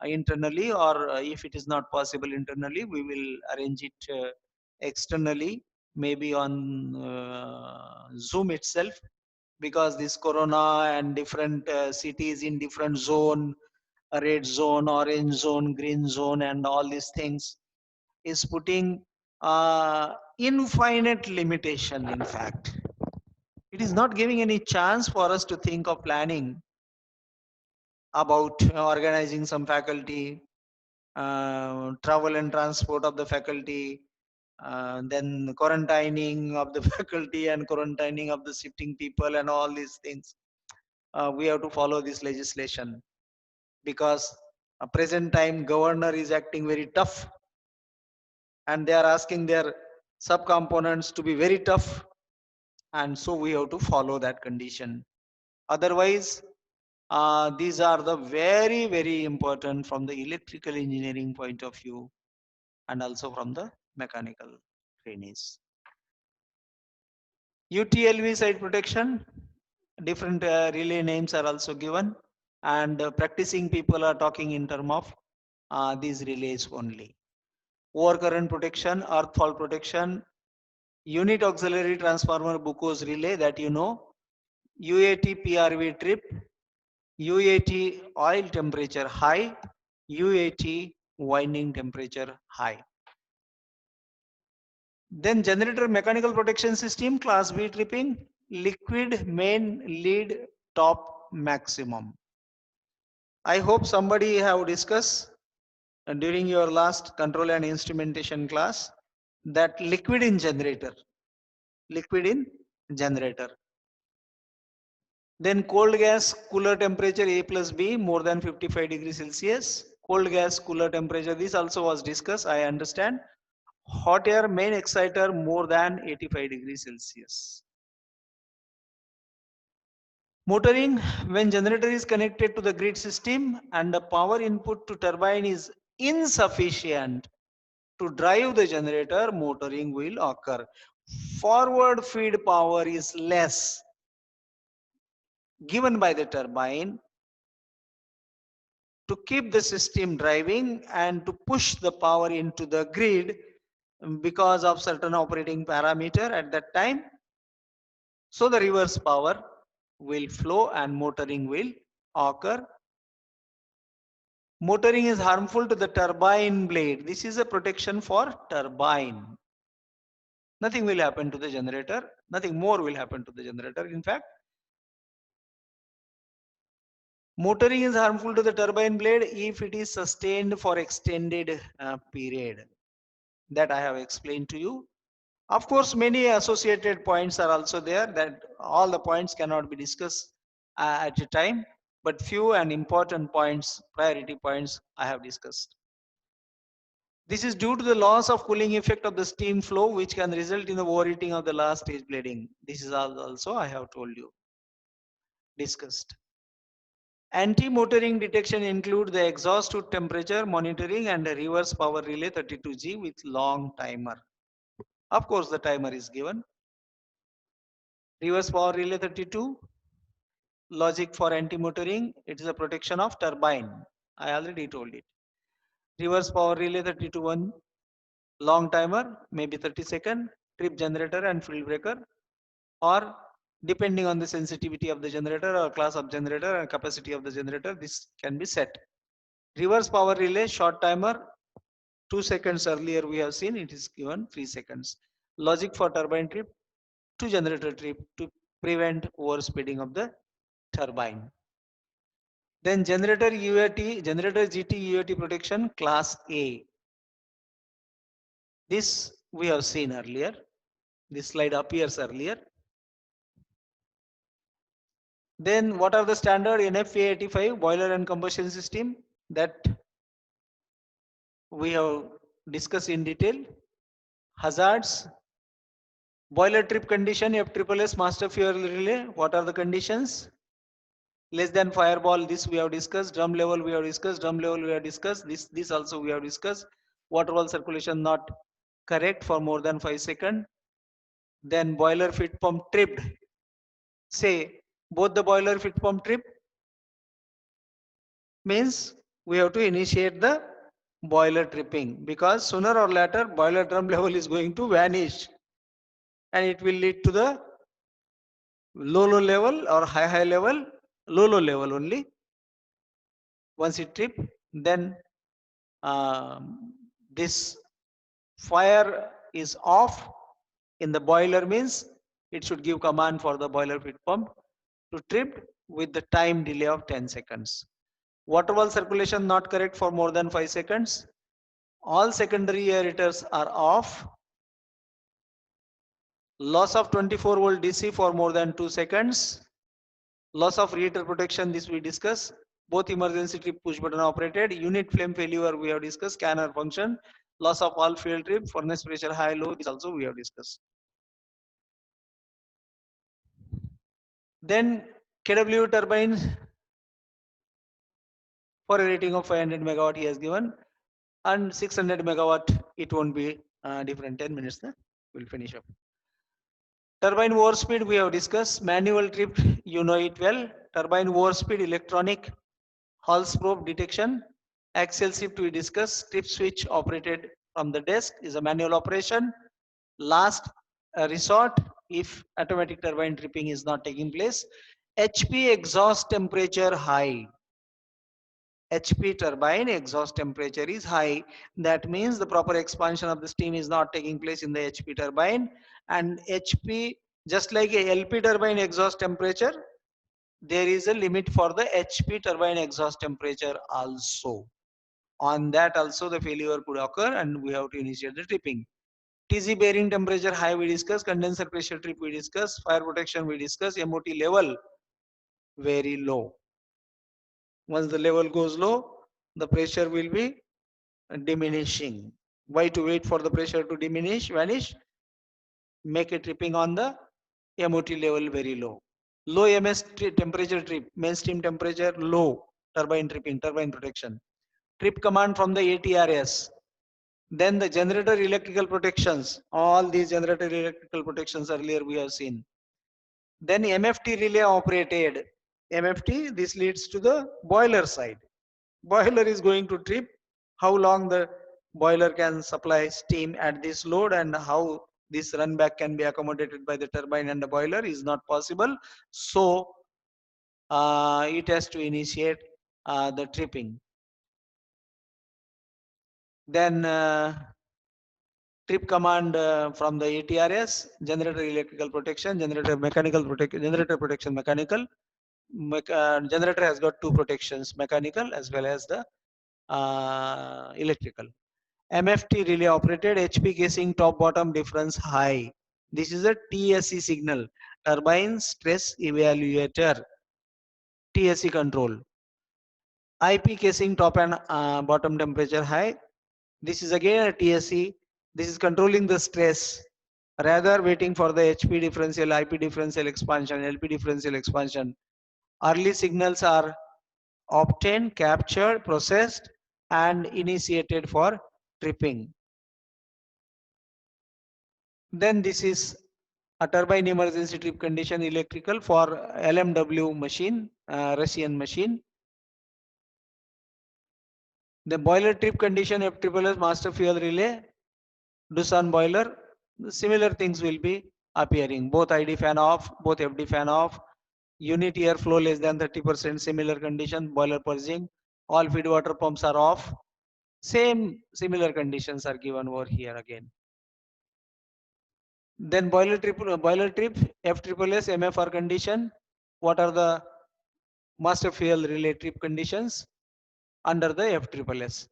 internally, or if it is not possible internally, we will arrange it externally, maybe on Zoom itself, because this corona and different cities in different zone, red zone, orange zone, green zone, and all these things is putting infinite limitation. In fact, it is not giving any chance for us to think of planning about organizing some faculty, travel and transport of the faculty, then quarantining of the faculty and quarantining of the shifting people and all these things. We have to follow this legislation, because present time governor is acting very tough, and they are asking their subcomponents to be very tough, and so we have to follow that condition. Otherwise, these are the very, very important from the electrical engineering point of view, and also from the mechanical trainees. UTLV side protection, different relay names are also given, and practicing people are talking in terms of these relays only. Overcurrent protection, earth fault protection, unit auxiliary transformer Bucos relay, that you know, UAT PRV trip, UAT oil temperature high, UAT winding temperature high. Then generator mechanical protection system class B tripping, liquid main lead top maximum. I hope somebody have discussed during your last control and instrumentation class that liquid in generator, liquid in generator. Then cold gas cooler temperature A plus B more than 55 degrees Celsius. Cold gas cooler temperature, this also was discussed, I understand. Hot air main exciter more than 85 degrees Celsius. Motoring, when generator is connected to the grid system and the power input to turbine is insufficient to drive the generator, motoring will occur. Forward feed power is less given by the turbine to keep the system driving and to push the power into the grid because of certain operating parameter at that time. So the reverse power will flow and motoring will occur. Motoring is harmful to the turbine blade. This is a protection for turbine. Nothing will happen to the generator. Nothing more will happen to the generator. In fact, motoring is harmful to the turbine blade if it is sustained for extended period. That I have explained to you. Of course, many associated points are also there, that all the points cannot be discussed at a time, but few and important points, priority points, I have discussed. This is due to the loss of cooling effect of the steam flow, which can result in the overheating of the last stage blading. This is also I have told you, discussed. Anti-motoring detection include the exhaust hood temperature monitoring and a reverse power relay 32G with long timer. Of course, the timer is given. Reverse power relay 32, logic for anti-motoring, it is a protection of turbine. I already told it. Reverse power relay 32-1, long timer, maybe 30 second, trip generator and field breaker, or depending on the sensitivity of the generator or class of generator and capacity of the generator, this can be set. Reverse power relay, short timer, 2 seconds earlier we have seen, it is given 3 seconds. Logic for turbine trip, to generator trip to prevent overspeeding of the turbine. Then generator UAT, generator GT UAT protection class A. This we have seen earlier. This slide appears earlier. Then what are the standard NFPA 85 boiler and combustion system that we have discussed in detail? Hazards, boiler trip condition, FSSS master fuel relay. What are the conditions? Less than fireball, this we have discussed. Drum level we have discussed. Drum level we have discussed. This also we have discussed. Water wall circulation not correct for more than 5 seconds. Then boiler feed pump tripped. Say both the boiler feed pump trip means we have to initiate the boiler tripping, because sooner or later boiler drum level is going to vanish and it will lead to the low level or high level, low level only. Once it trip, then this fire is off in the boiler, means it should give command for the boiler feed pump to trip with the time delay of 10 seconds. Water wall circulation not correct for more than 5 seconds. All secondary aerators are off. Loss of 24-volt DC for more than 2 seconds. Loss of radiator protection, this we discuss. Both emergency trip push button operated. Unit flame failure we have discussed. Scanner function. Loss of all fuel trip. Furnace pressure high low, this also we have discussed. Then KW turbine for a rating of 500 megawatt he has given, and 600 megawatt it won't be different. 10 minutes, we'll finish up. Turbine over speed we have discussed. Manual trip, you know it well. Turbine over speed, electronic Hall's probe detection. Axial shift we discussed. Trip switch operated from the desk is a manual operation. Last resort, if automatic turbine tripping is not taking place. HP exhaust temperature high. HP turbine exhaust temperature is high. That means the proper expansion of the steam is not taking place in the HP turbine. And HP, just like a LP turbine exhaust temperature, there is a limit for the HP turbine exhaust temperature also. On that also the failure could occur and we have to initiate the tripping. TG bearing temperature high we discuss, condenser pressure trip we discuss, fire protection we discuss, MOT level very low. Once the level goes low, the pressure will be diminishing. Why to wait for the pressure to diminish, vanish? Make a tripping on the MOT level very low. Low MS temperature trip, mainstream temperature low, turbine tripping, turbine protection. Trip command from the ATRS. Then the generator electrical protections, all these generator electrical protections earlier we have seen. Then MFT relay operated. MFT, this leads to the boiler side. Boiler is going to trip. How long the boiler can supply steam at this load and how this run back can be accommodated by the turbine and the boiler is not possible. So it has to initiate the tripping. Then trip command from the ATRS, generator electrical protection, generator mechanical protection, generator protection mechanical. Generator has got two protections, mechanical as well as the electrical. MFT relay operated, HP casing top bottom difference high. This is a TSE signal, turbine stress evaluator, TSE control. IP casing top and bottom temperature high. This is again a TSE. This is controlling the stress, rather waiting for the HP differential, IP differential expansion, LP differential expansion. Early signals are obtained, captured, processed and initiated for tripping. Then this is a turbine emergency trip condition electrical for LMW machine, Russian machine. The boiler trip condition FSSS master fuel relay, Doosan boiler, similar things will be appearing. Both ID fan off, both FD fan off, unit airflow less than 30%, similar condition, boiler purging, all feed water pumps are off. Same similar conditions are given over here again. Then boiler trip FSSS MFR condition. What are the master fuel relay trip conditions under the FSSS.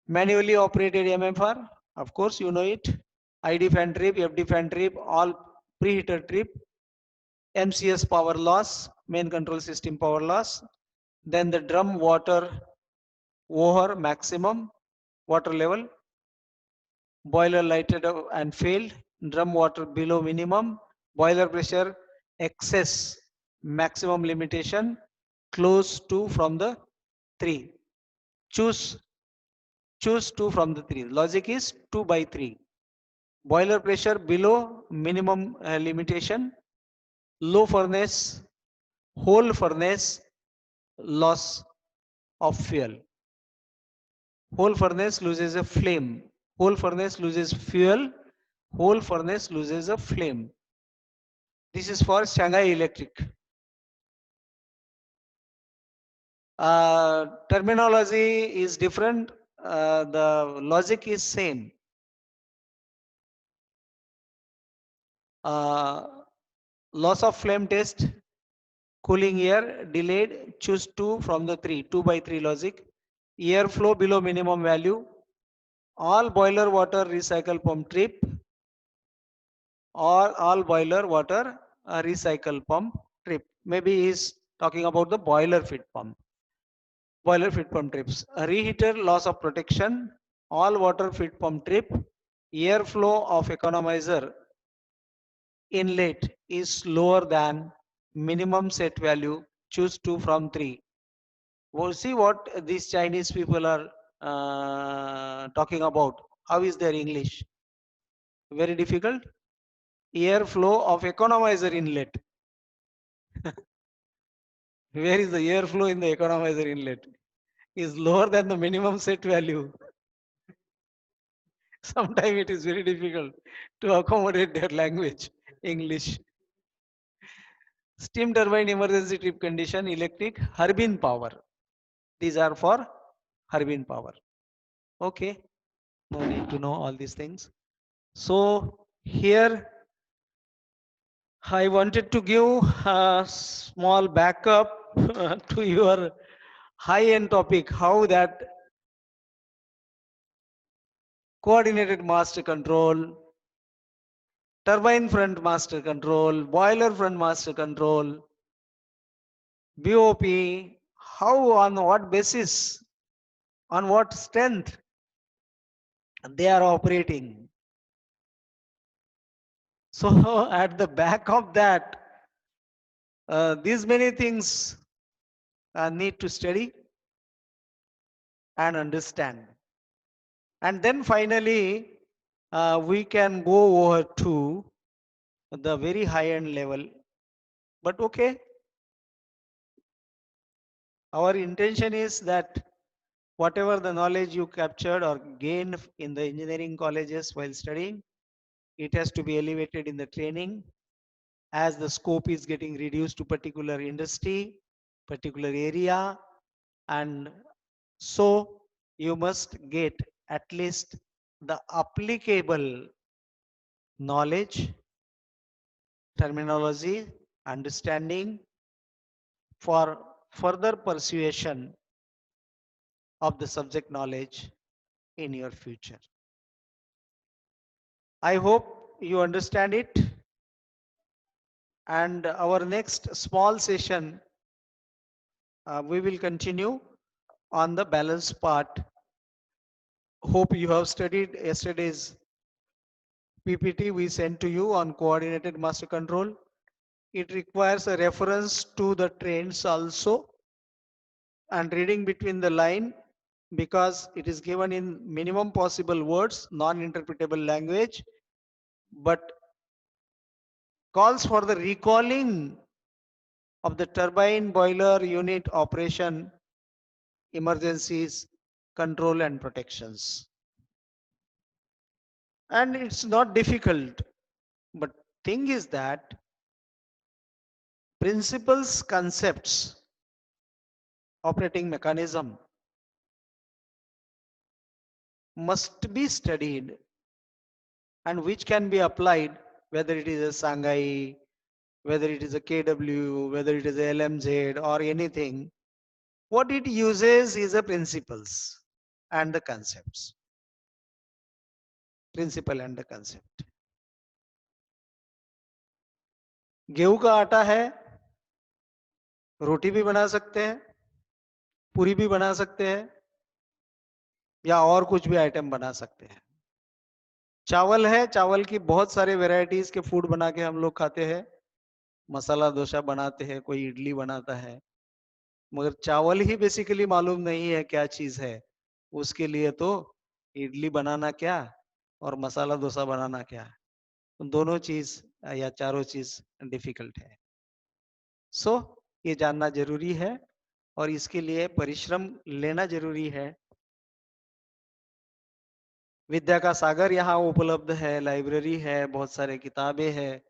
Manually operated MFR, of course you know it. ID fan trip, FD fan trip, all preheater trip, MCS power loss, main control system power loss, then the drum water over maximum water level, boiler lighted and failed, drum water below minimum, boiler pressure excess maximum limitation close to from the 3. Choose choose 2 from the 3. Logic is 2 by 3. Boiler pressure below minimum limitation, low furnace, whole furnace loss of fuel. Whole furnace loses a flame. Whole furnace loses fuel. Whole furnace loses a flame. This is for Shanghai Electric. Terminology is different. The logic is same. Loss of flame test, cooling air delayed, choose 2 from the 3, 2 by 3 logic. Air flow below minimum value, all boiler water recycle pump trip, or all boiler water recycle pump trip. Maybe he is talking about the boiler feed pump. Boiler feed pump trips. A reheater loss of protection, all water feed pump trip, air flow of economizer inlet is lower than minimum set value, choose 2 from 3. We'll see what these Chinese people are talking about. How is their English? Very difficult. Air flow of economizer inlet. Where is the airflow in the economizer inlet? Is lower than the minimum set value. Sometimes it is very difficult to accommodate their language, English. Steam turbine emergency trip condition, electric, Harbin power. These are for Harbin power. Okay, no need to know all these things. So here I wanted to give a small backup to your high-end topic, how that coordinated master control, turbine front master control, boiler front master control, BOP, how, on what basis, on what strength they are operating. So at the back of that, these many things need to study and understand. And then finally, we can go over to the very high-end level. But okay, our intention is that whatever the knowledge you captured or gained in the engineering colleges while studying, it has to be elevated in the training as the scope is getting reduced to particular industry, particular area, and so you must get at least the applicable knowledge, terminology, understanding for further persuasion of the subject knowledge in your future. I hope you understand it. And our next small session, we will continue on the balance part. Hope you have studied yesterday's PPT we sent to you on coordinated master control. It requires a reference to the trends also and reading between the line, because it is given in minimum possible words, non-interpretable language, but calls for the recalling of the turbine boiler unit operation, emergencies, control and protections. And it's not difficult, but thing is that principles, concepts, operating mechanism must be studied and which can be applied, whether it is a Shanghai, whether it is a KW, whether it is a LMZ or anything, what it uses is the principles and the concepts. Principle and the concept. गेहूं का आटा है, रोटी भी बना सकते हैं, पूरी भी बना सकते हैं, या और कुछ भी आइटम बना सकते हैं। चावल है, चावल की बहुत सारे वेराइटीज के फूड बना के हम लोग खाते हैं, मसाला डोसा बनाते हैं, कोई इडली बनाता है, मगर चावल ही बेसिकली मालूम नहीं है क्या चीज है, उसके लिए तो इडली बनाना क्या और मसाला डोसा बनाना क्या, दोनों चीज या चारों चीज डिफिकल्ट है। सो ये जानना जरूरी है और इसके लिए परिश्रम लेना जरूरी है। विद्या का सागर यहाँ उपलब्ध है, लाइब्रेरी है, बहुत सारे किताबें हैं,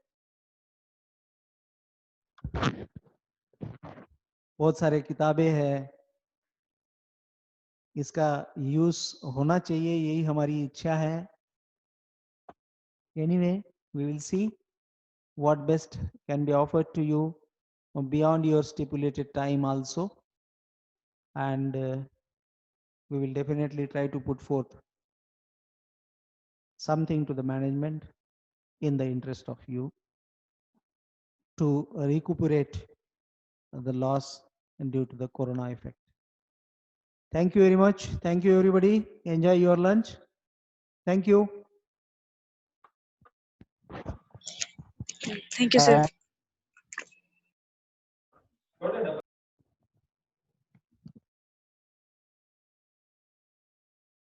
बहुत सारे किताबें हैं, इसका यूज होना चाहिए, यही हमारी इच्छा है। Anyway, we will see what best can be offered to you beyond your stipulated time also, and we will definitely try to put forth something to the management in the interest of you to recuperate the loss due to the corona effect. Thank you very much. Thank you everybody. Enjoy your lunch. Thank you. Thank you, sir.